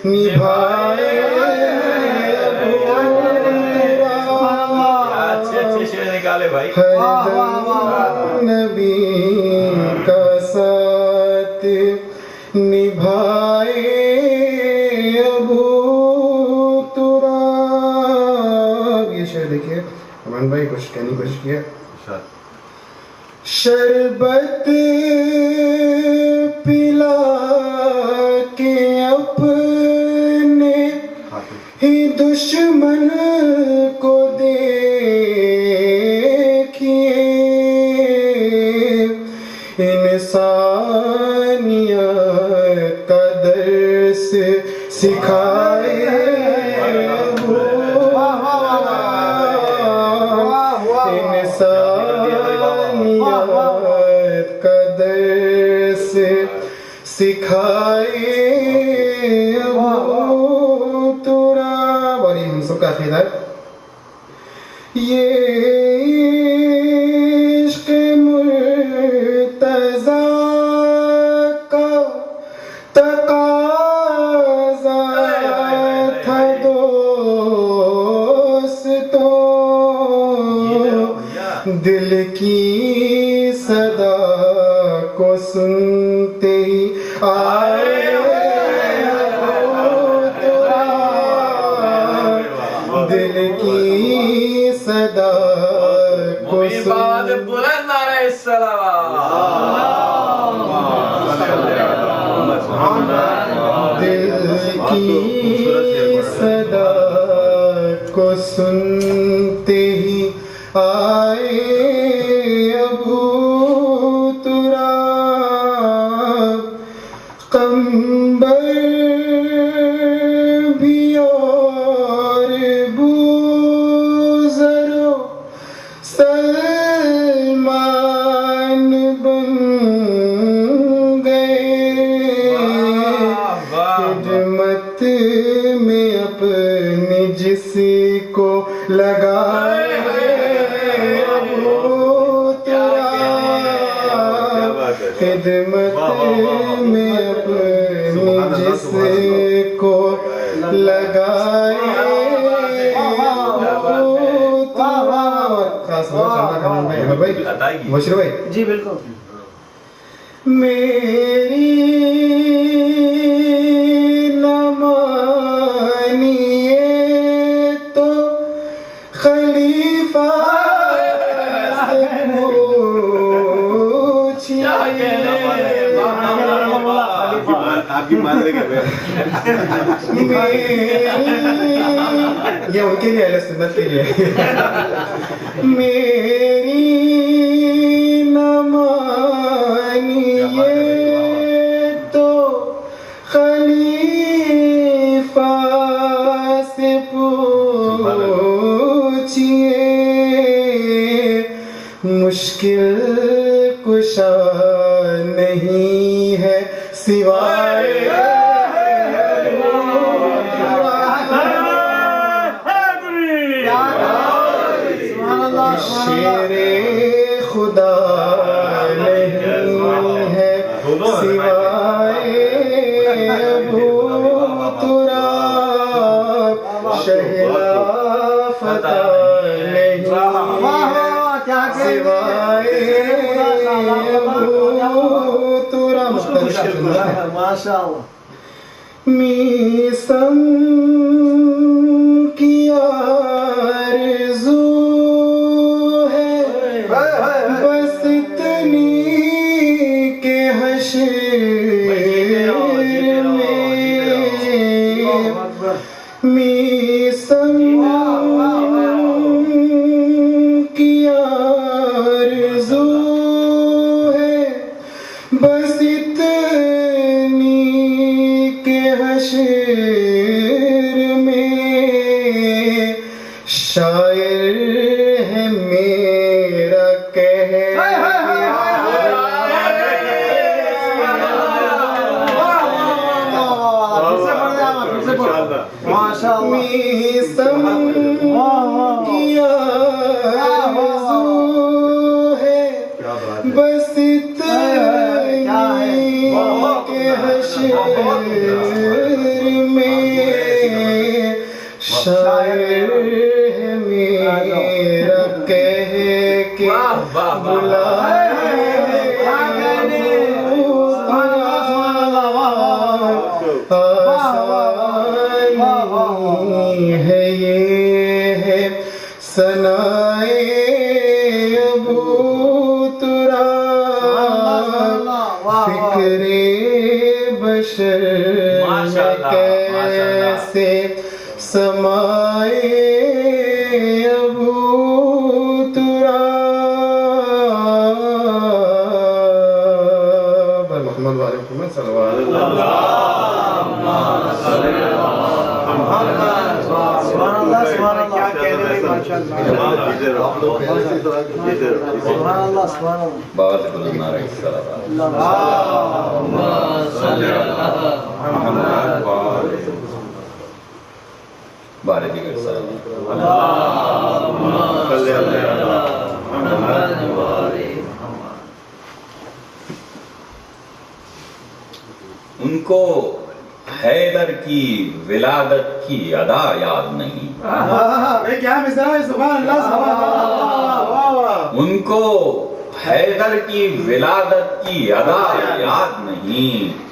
نبھائے ہر دم نبی کا ساتھ نبھائے ابو تراب یہ شعر دیکھیے امان بھائی کچھ کہنے کی کوشش کیا شربت پلا کے اپنے ہی دشمن کو دیکھیے انسانیت کا درس سکھائے انسانیت کا درس سکھائے ابو تراب اور یہ ہم سب کا عقیدہ ہے یہ عشق مرتضی کا تقاضا تھا دوستوں دل کی صدا کو سنتے ہی آئے دل کی صدا کو سنتے دل کی صدا کو سنتے ہی آئے ابو تراب قمبر بھی اور بوزر و سلمان بن گئے خدمت میں اپنے جس کو لگائے خدمت میں اپنے جس کو لگائے مشرو بھائی جی بالکل میری نہ مانیے تو خلیفہ سے پوچھیے آپ کی مان لے گا یہ ان کے لیے اہل سنت کے لیے میری نہ مانیے تو خلیفہ سے پوچھئے مشکل کشا نہیں ہے سوائے شیر خدا نہیں ہے سوائے ابو تراب شہلا فتح نہیں ہے سوائے ابو تراب ماشاء اللہ میسم کی آرزو ہے بس اتنی کہ حشر میں میسم کی آرزو ہے بس اتنی کہ حشر میں شاعر ہے میرا میسم کی آرزو ہے بس اتنی کہ حشر میں شاعر ہے میرا کہہ کے بلائے آسانی ہے یہ ہے ثنائے ابو تراب فکر بشر میں کیسے سمائے ابو تراب محمد وعلیکم صلوات بابا سے بلند نعرہ بارے دیگر ان کو حیدر کی ولادت کی ادا یاد نہیں ان کو حیدر کی ولادت کی ادا یاد نہیں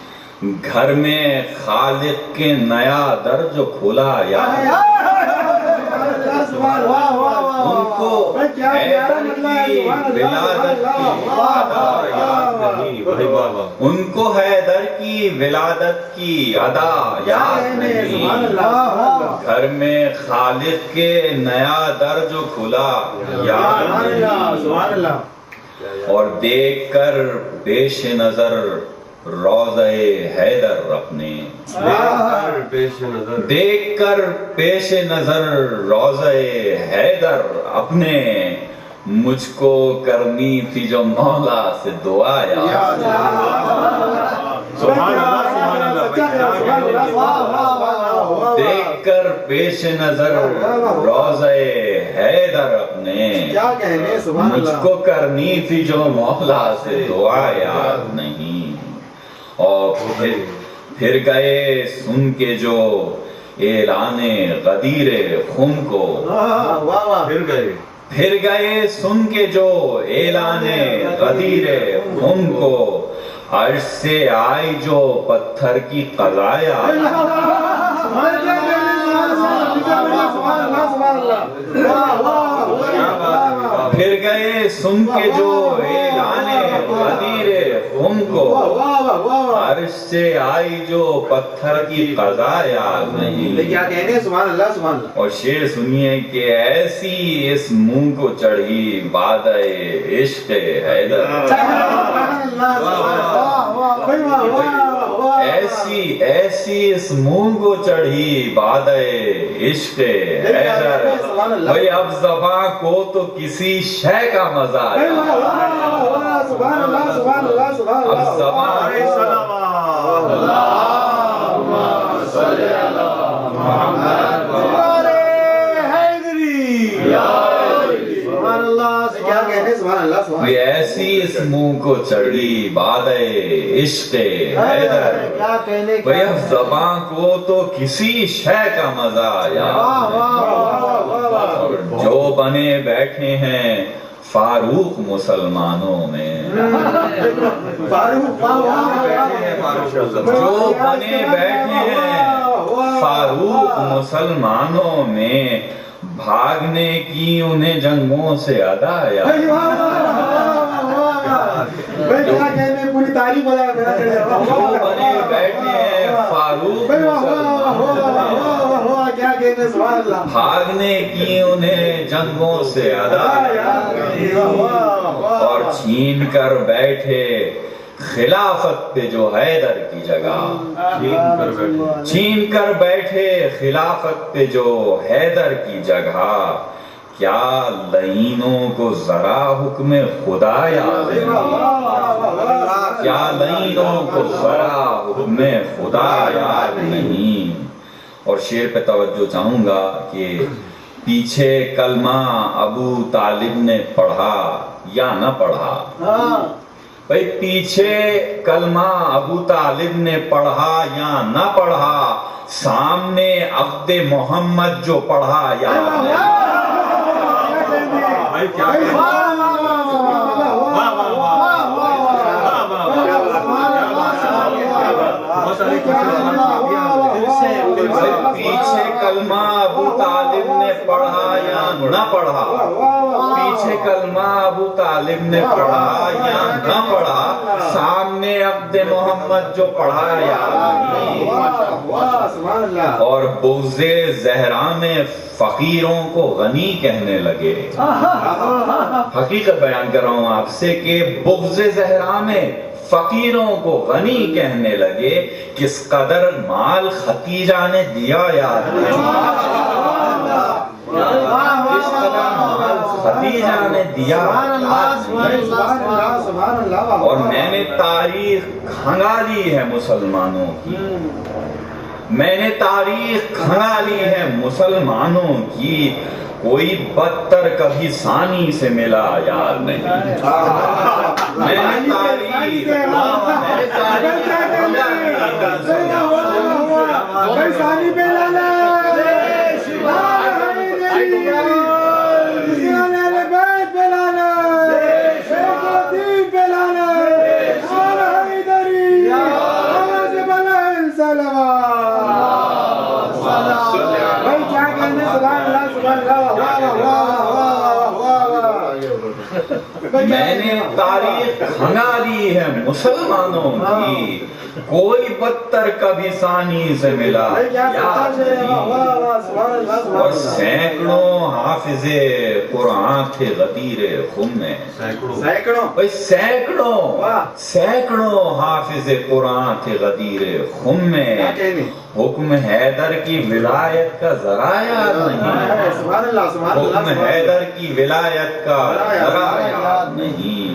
گھر میں خالق کے نیا در جو کھولا یاد ان کو حیدر کی ولادت کی ادا یاد نہیں ان کو حیدر کی ولادت کی ادا یاد نہیں گھر میں خالق کے نیا در جو کھلا یاد نہیں اور دیکھ کر پیش نظر روضہ حیدر اپنے دیکھ کر پیش نظر روضہ حیدر اپنے مجھ کو کرنی تھی جو مولا سے دعا یاد دیکھ کر پیش نظر روضہ حیدر اپنے مجھ کو کرنی تھی جو مولا سے دعا یاد نہیں اور پھر گئے سن کے جو اعلان غدیر خم کو پھر گئے سن کے جو اعلان غدیر خم کو عرش سے آئی جو پتھر کی قضایا پھر گئے سن کے جو اعلانے غدیر خم کو، عرش سے آئی جو پتھر کی قضا یاد نہیں۔ کیا کہنے ہیں؟ سبحان اللہ سبحان اللہ۔ اور شعر سنیے کہ ایسی اس منہ کو چڑھی بادۂ عشق حیدر، ایسی اس منہ کو چڑھی بادۂ عشق حیدر، بھئی اب زباں کو تو کسی شے کا مزہ آیا، سبحان اللہ سبحان اللہ سبحان اللہ۔ اب زباں ایسی اس منہ کو چڑھی بادۂ عشق حیدر، بھئی اب زباں کو تو کسی شے کا مزہ آیا، اور جو بنے بیٹھے ہیں فاروق مسلمانوں میں، جو بنے بیٹھے ہیں فاروق مسلمانوں میں، بھاگنے کی انہیں جنگوں سے ادا یاد، پوری تعریف جو بنے بیٹھے ہیں فاروق بھاگنے کی انہیں جنگوں سے ادا، اور چھین کر بیٹھے خلافت پہ جو حیدر کی جگہ، چھین کر بیٹھے خلافت پہ جو حیدر کی جگہ، کیا لعینوں کو ذرا حکم خدا یاد نہیں، کیا لعینوں کو ذرا حکم خدا یاد نہیں۔ اور شعر پہ توجہ چاہوں گا کہ پیچھے کلمہ ابو طالب نے پڑھا یا نہ پڑھا، بھئی پیچھے کلمہ ابو طالب نے پڑھا یا نہ پڑھا، سامنے عبد محمد جو پڑھا یا پیچھے کلمہ ابو طالب نے پڑھا یا نہ پڑھا، پیچھے کلمہ ابو طالب نے پڑھا یا نہ پڑھا، سامنے عبد محمد جو پڑھا یا نہیں۔ اور بغض زہرا میں فقیروں کو غنی کہنے لگے، حقیقت بیان کر رہا ہوں آپ سے کہ بغض زہرا میں فقیروں کو غنی کہنے لگے، کس قدر مال ختیجہ نے دیا یاد نہیں، کس قدر مال ختیجہ نے دیا یاد نہیں۔ اور میں نے تاریخ کھنگالی ہے مسلمانوں کی، میں نے تاریخ کھنگالی ہے مسلمانوں کی، کوئی بدتر کبھی ثانی سے ملا یاد نہیں، میں نے تاریخ میں نے تاریخ کھنگالی ہے مسلمانوں کی، کوئی بدتر کبھی ثانی سے ملا یاد نہیں۔ اور سینکڑوں حافظ قرآن تھے غدیر خم میں، سینکڑوں حافظ قرآن تھے غدیر خم میں، حکم حیدر کی ولایت کا ذرا یاد نہیں، حکم حیدر کی ولایت کا ذرا یاد نہیں۔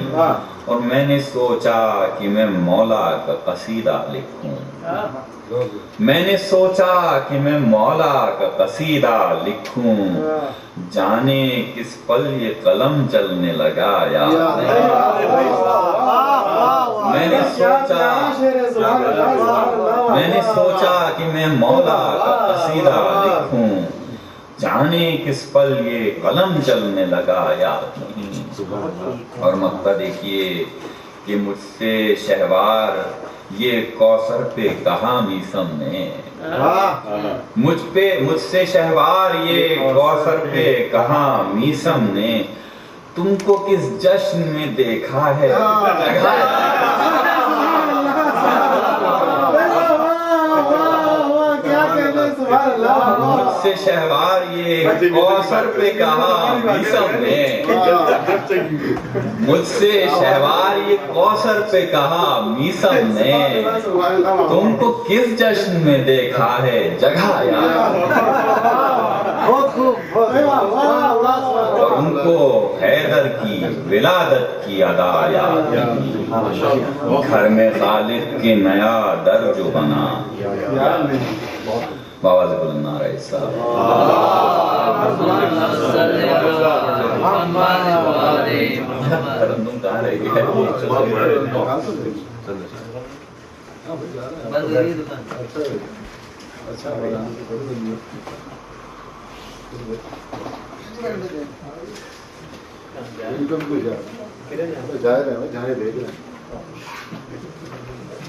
اور میں نے سوچا کہ میں مولا کا قصیدہ لکھوں، میں نے سوچا کہ میں مولا کا قصیدہ لکھوں، جانے کس پل یہ قلم چلنے لگا یاد نہیں، میں نے سوچا کہ میں مولا کا قصیدہ لکھوں، جانے کس پل یہ قلم چلنے لگا یاد نہیں۔ اور مقطع دیکھیے کہ مجھ سے شہوار یہ کوثر پہ کہا میسم نے، مجھ سے شہوار یہ کوثر پہ کہا میسم نے، تم کو کس جشن میں دیکھا ہے مجھ سے شہوار یہ کوثر پہ کہا میسم نے، مجھ سے شہوار یہ کوثر پہ کہا میسم نے، تم کو کس جشن میں دیکھا ہے جگہ یاد، اور ان کو حیدر کی ولادت کی ادا یاد، گھر میں خالد کے نیا در جو بنا، بابا سے بلند نعرہ السلام، تم کہاں رہ گئے؟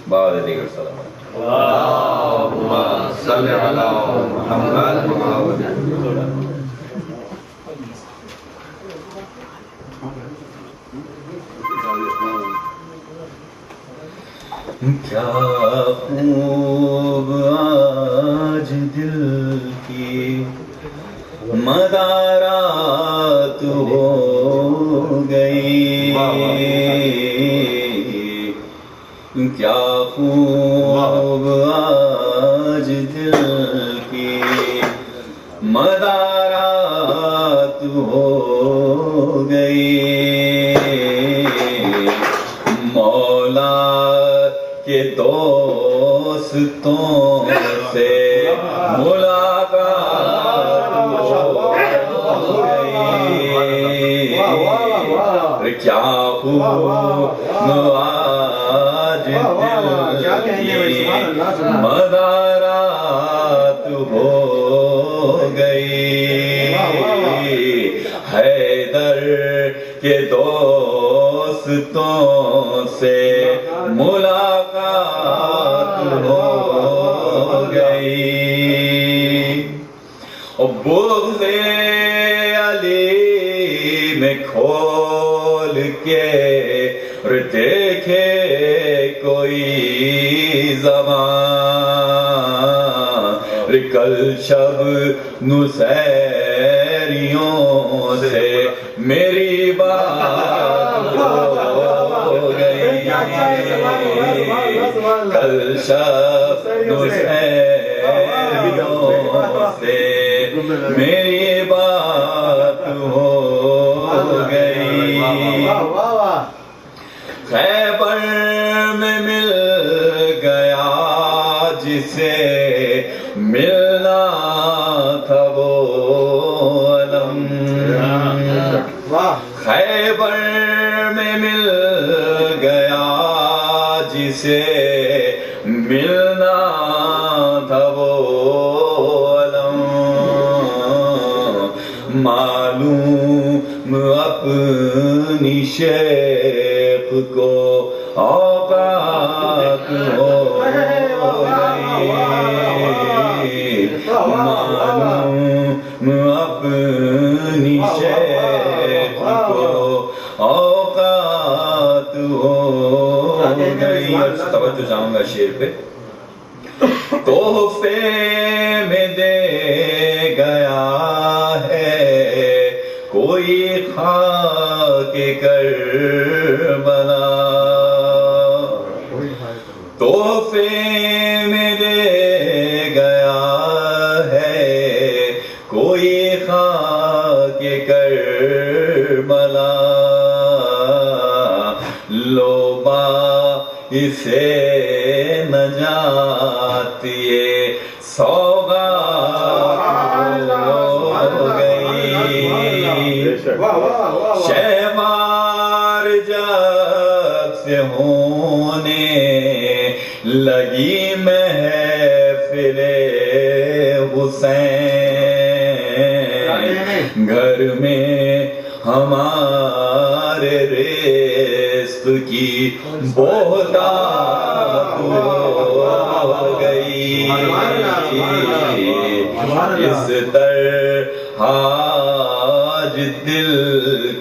بابا سے دیگر سلام، اللہم صلی علی محمد کیا خوب آج دل کی مدارات ہو گئی، کیا خوب آج دل کی مدارات ہو گئی، مولا کے دوستوں سے ملاقات ہو گئی، کیا خوب آج دل کی مدارات ہو گئی، حیدر کے دوستوں سے ملاقات ہو گئی، بغض علی میں کھول کے دیکھے کوئی زبان، کل شب نصیریوں سے میری بات ہو گئی، کل شب نصیریوں سے میری بات ہو گئی، خیبر میں مل گیا جسے ملنا تھا وہ علم، خیبر میں مل گیا جسے ملنا تھا وہ علم، معلوم اپنی شیخ کو اوقات ہو گئی، معلوم اپنی شیخ کو اوقات ہو گئی، توجہ جاؤں گا شعر پہ، تحفے میں دے گیا ہے کوئی خاک کربلا، تحفے میں دے گیا ہے کوئی خاک کربلا، لوبا اسے نجات یہ سوغات ہو گئی، شہوار جب سے ہونے لگی محفل حسین، گھر میں ہمارے رزق کی بہتات ہو گئی، اس طرح آج دل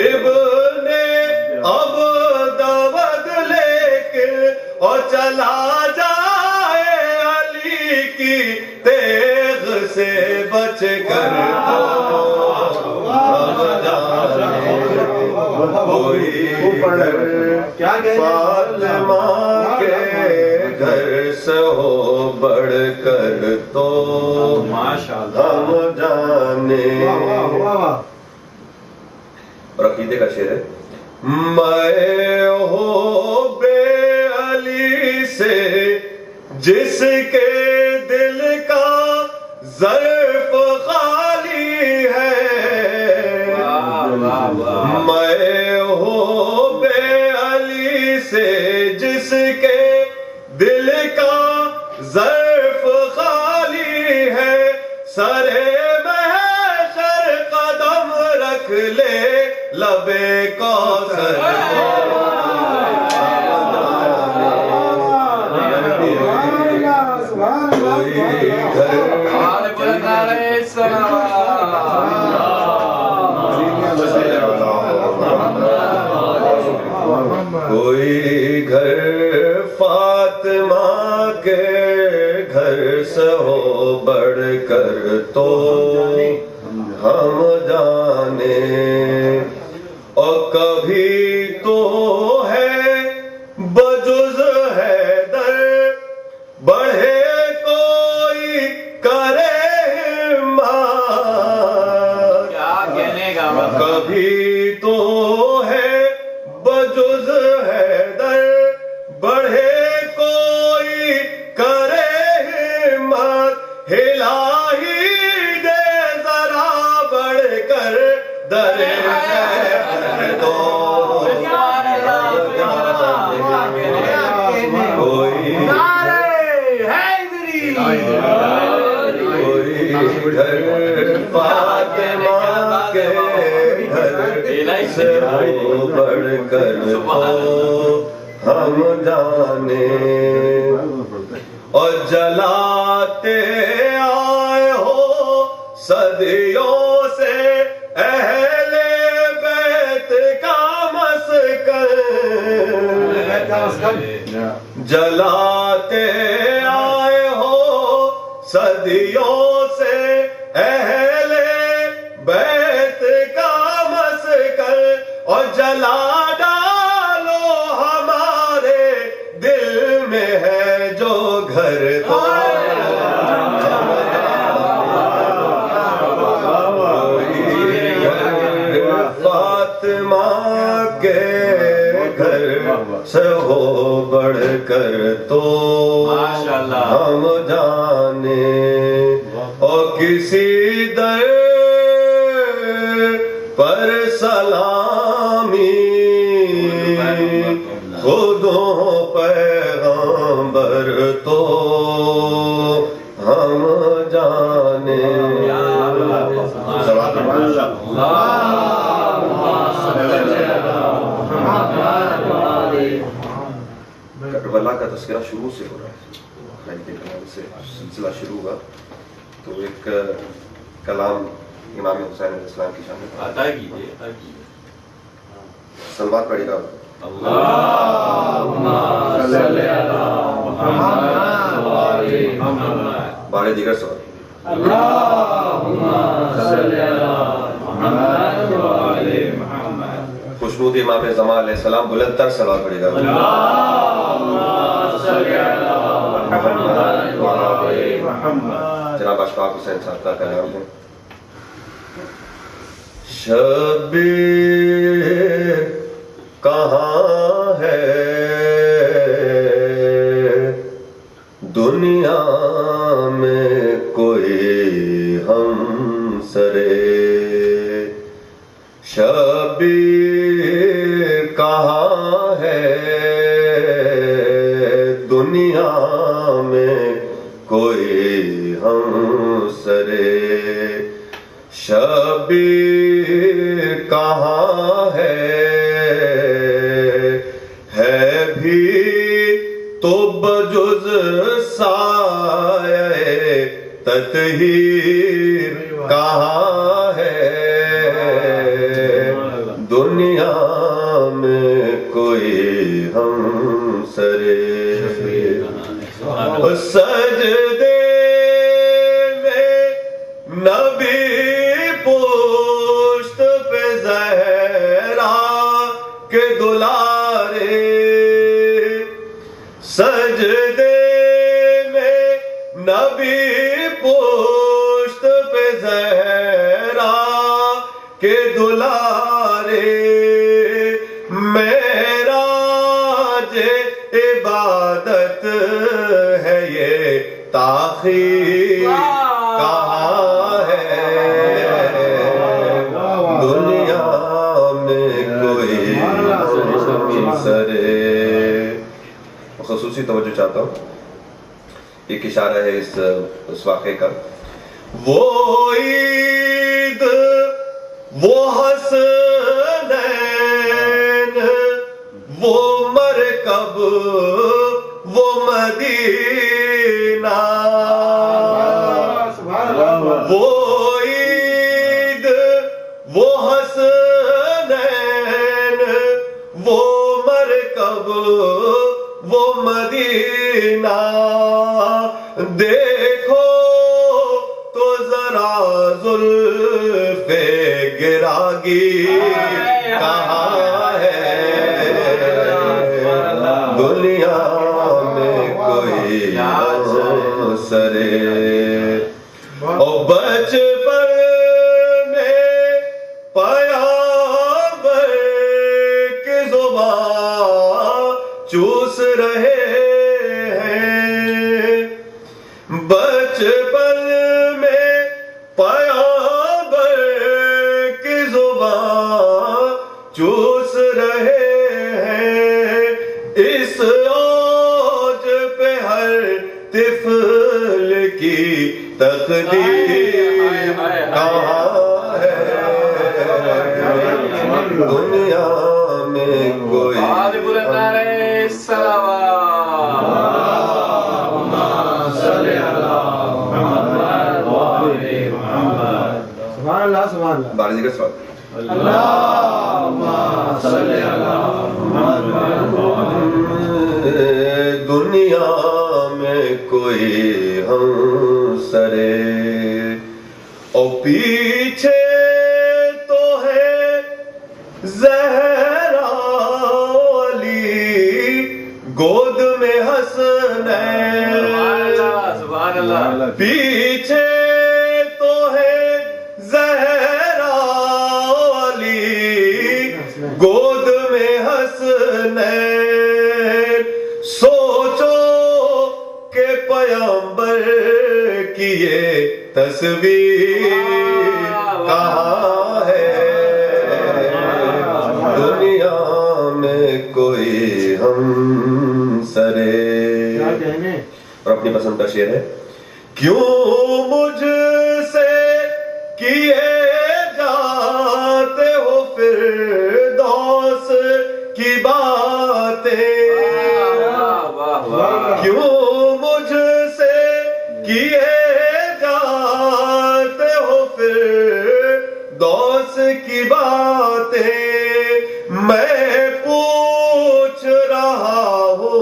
ابن عبد لے کے اور چلا جائے علی کی تیغ سے بچ کر کوئی فاطمہ کے گھر سے ہو بڑھ کر تو ہم جانے. اور عقیدے کا شعر ہے میں ہو بے علی سے جس کے دل کا ظرف خالی ہے. میں ہو بے علی سے جس کے دل کا ظرف خالی ہے. سرے محشر قدم رکھ لے لبے کوثر کوئی گھر فاطمہ کے گھر سے ہو بڑھ کر تو ہم جانے. اور کبھی تو ہے بجز حیدر بڑھے کوئی کرے ہمت. کبھی تو ہے بجز حیدر بڑھے کوئی کرے ہمت. ہلا ہی دے ذرا بڑھ کر در فاطمہ کے گھر سے ہو بڑھ کر تو ہم جانے. اور جلاتے آئے ہو صدیوں سے اہل بیت کا مسکن. جلاتے آئے ہو صدیوں سے اہل بیت کا مسکن. اور جلا ڈالو ہمارے دل میں ہے جو گھر تو فاطمہ کے گھر سے ہو بڑھ کر تو ہم جانے. اور کسی در پر سلامی خودوں پیغمبر تو ہم جانے. کربلا کا تذکرہ شروع سے ہو رہا ہے. سے سلسلہ شروع ہوا تو ایک کلام امام حسین علیہ السلام کی شان میں سلوات پڑھے گا. بارے دیگر سوال خوشنود امام زمان علیہ السلام بلند تر سلوات پڑھے گا. جناب اشفاق حسین صاحب کا کلام ہے. شبیر کہاں ہے دنیا میں کوئی ہم سرے. شبیر کہاں ہے دنیا میں کوئی ہم سرے. شبیر کہاں ہے بھی تو بجز سایہ تطہیر کہاں ہے. دنیا میں کوئی ہم سرے سجدے میں نبی پشت پہ زہرا کے دلارے سجدے میں نبی پشت پہ زہرا کے دلارے معراج عبادت ہے یہ تاخیر کہاں ہے دنیا میں کوئی سرے. خصوصی توجہ چاہتا ہوں, ایک اشارہ ہے اس واقعے کا. وہ عید وہ حسنین وہ مرکب وہ مدینہ وہ عید وہ حسنین وہ مرکب وہ مدینہ دیکھو تو ذرا زلف گراگی کہاں ہے دنیا میں کوئی سرے. اور بچپن میں پیغمبر کی زبان چوس رہے ہیں بچپن میں پیغمبر کی زبان چوس رہے ہیں اس اوج پہ ہر طفل کی تقدیر کہاں ہے دنیا میں کوئی بارزی کا سوال دنیا میں کوئی ہم سرے اور پیچھے تو ہے زہرا علی گود میں حسنین پیچھے تو ہے زہرا علی گود میں حسنین سوچو کہ پیغمبر کی یہ تصویر کہاں ہے دنیا میں کوئی ہم سرے. اور اپنی پسند کا شعر ہے. کیوں مجھ سے کیے جاتے ہو فردوس کی باتیں کیوں مجھ سے کیے جاتے ہو فردوس کی باتیں میں پوچھ رہا ہوں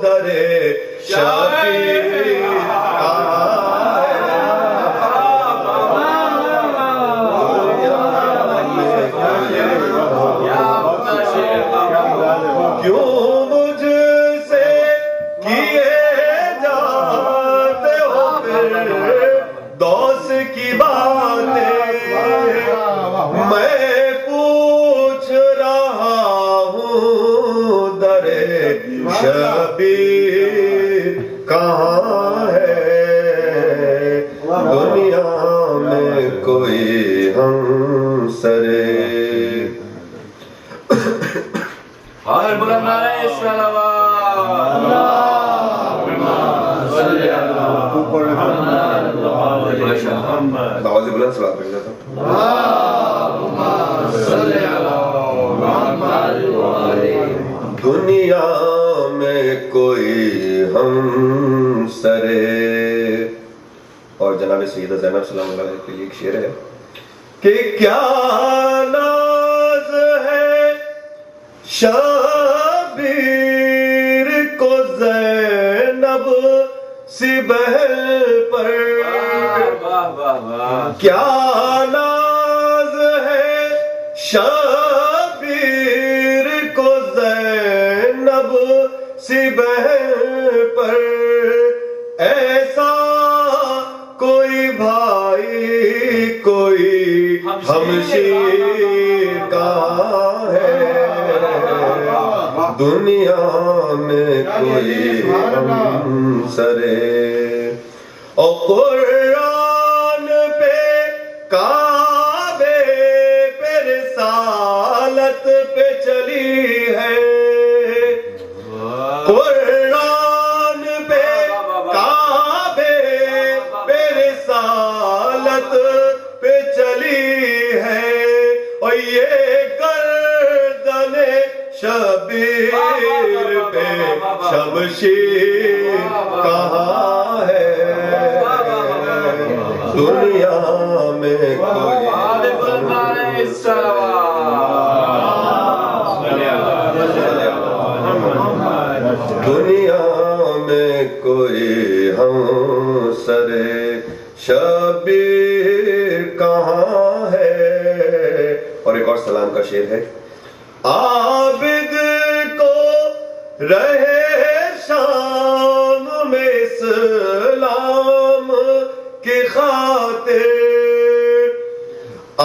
درے شفیع کیوں مجھ سے کیے جاتے ہو دوست کی باتیں میں پوچھ رہا ہوں درے شبیر کہاں ہے دنیا میں کوئی ہم سرے. اور بلند نعرہ آواز بلند سلام پڑھ لیتا دنیا میں کوئی ہم سرے. اور جناب سیدہ زینب سلام اللہ علیہ کے لیے ایک شعر ہے کہ کیا ناز شبیر کو زینب سی بہل پر کیا ناز ہے شبیر کو زینب سی بہل پر ایسا کوئی بھائی کوئی ہمشیر کا ہے دنیا میں کوئی ہمسرے اور قرآن پہ کعبے پہ رسالت پہ چلی ہے قرآن پہ کعبے پہ رسالت پہ چلی ہے اور یہ گردن شبیر پہ شمشیر کہاں ہے دنیا میں کوئی دنیا میں کوئی ہمسر شبیر کہاں ہے. اور ایک اور سلام کا شعر ہے. عابد کو رہے شام میں اسلام کی خاطر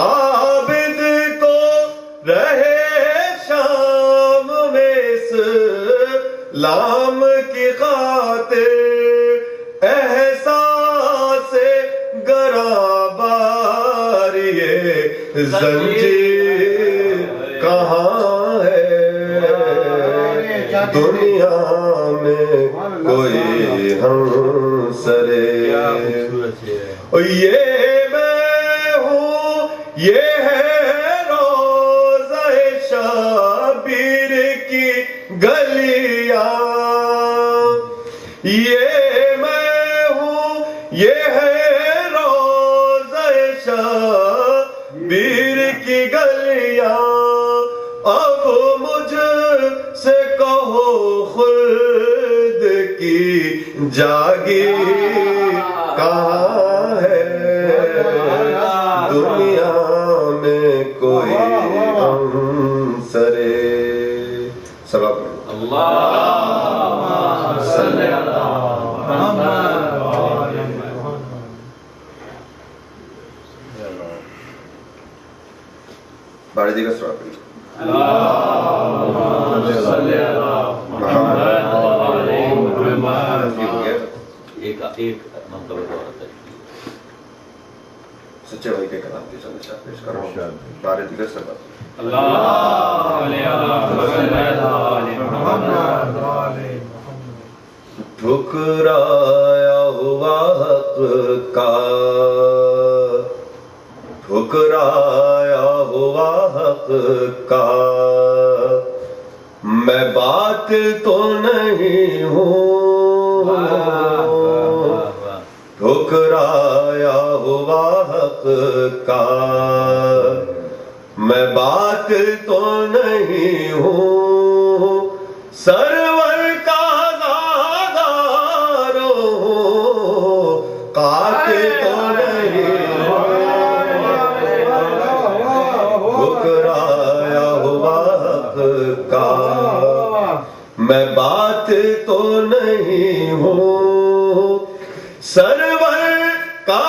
عابد کو رہے شام میں اسلام کی خاطر احساس گراباری زنجیر کہاں ہے دنیا میں کوئی ہمسرے یہ میں ہوں یہ ہے روضہ شبیر کی گلیاں یہ میں ہوں یہ ہے روضہ شبیر کی گلیاں اب مجھ سے کہو خلد کی جاگیر کہاں ہے دنیا میں کوئی ہمسرے. سبق اللہم صلی علی محمد. بارے دیگر سوال پڑھیے. اللہم صلی علی محمد. ایک مرتبہ سچے بھائی کے کلام کی سمجھ پیش کر رہا ہوں. بارے دیگر سبق ٹھکرایا ہوا حق کا ٹھکرایا ہوا حق کا میں بات تو نہیں ہوں ٹھکرایا ہوا حق کا میں بات تو نہیں ہوں سرور کا زادارو قاتل تو نہیں ٹھکرایا ہوا حق کا میں بات تو نہیں ہوں سرور کا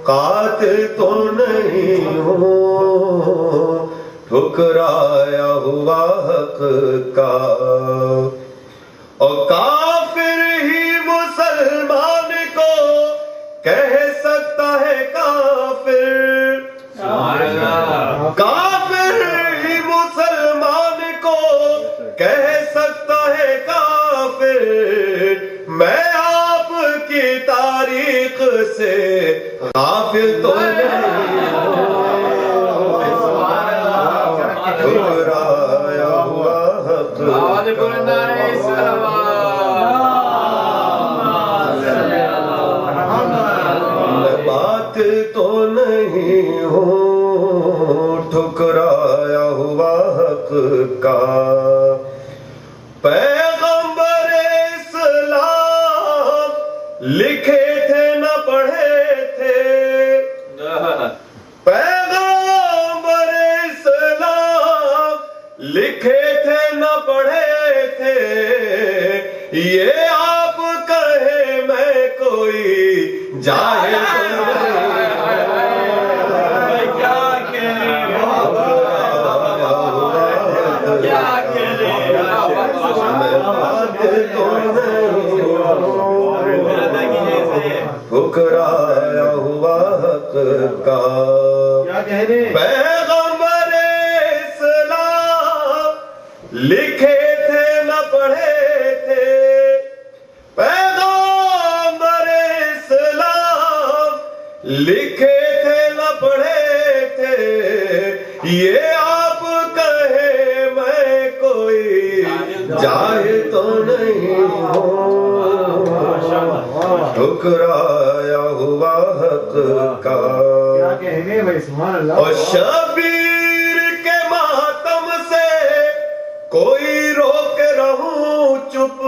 قاتل تو نہیں ہوں ٹھکرایا ہوا حق کا اور کافر ہی مسلمان کو کہہ سکتا ہے کافر کافر ہی مسلمان کو کہہ سکتا ہے کافر میں آپ کی تاریخ سے غافل تو نہیں ٹھکرایا ہوا حق میں بات تو نہیں ہوں ٹھکرایا ہوا حق کا پیغمبر اسلام لکھے تھے نہ پڑھے تھے پیغمبر اسلام لکھے تھے نہ پڑھے تھے یہ آپ کہے میں کوئی جاہل ٹھکرایا ہوا حق کا پیغمبر اسلام لکھے تھے نہ پڑھے تھے پیغمبر اسلام لکھے تھے نہ پڑھے تھے یہ آپ کہے میں کوئی جاہل تو نہیں ہوں ٹھکرایا ہوا حق کا اور شبیر کے ماتم سے کوئی روک رہوں چپ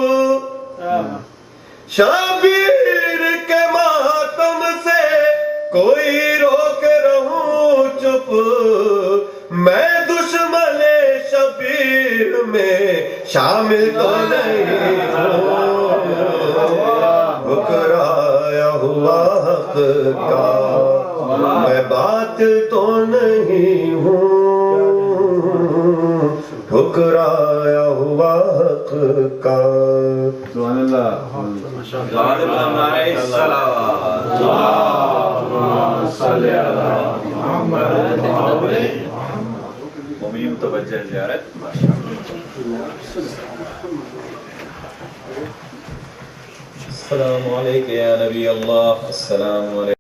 شبیر کے ماتم سے کوئی روک رہوں چپ میں دشمن شبیر میں شامل تو نہیں ٹھکرایا ہوا حق کا میں باطل تو نہیں ہوں ٹھکرایا ہوا حق کا سبحان اللہ مومنین متوجہ زیارت السلام علیکم یا نبی اللہ السلام علیکم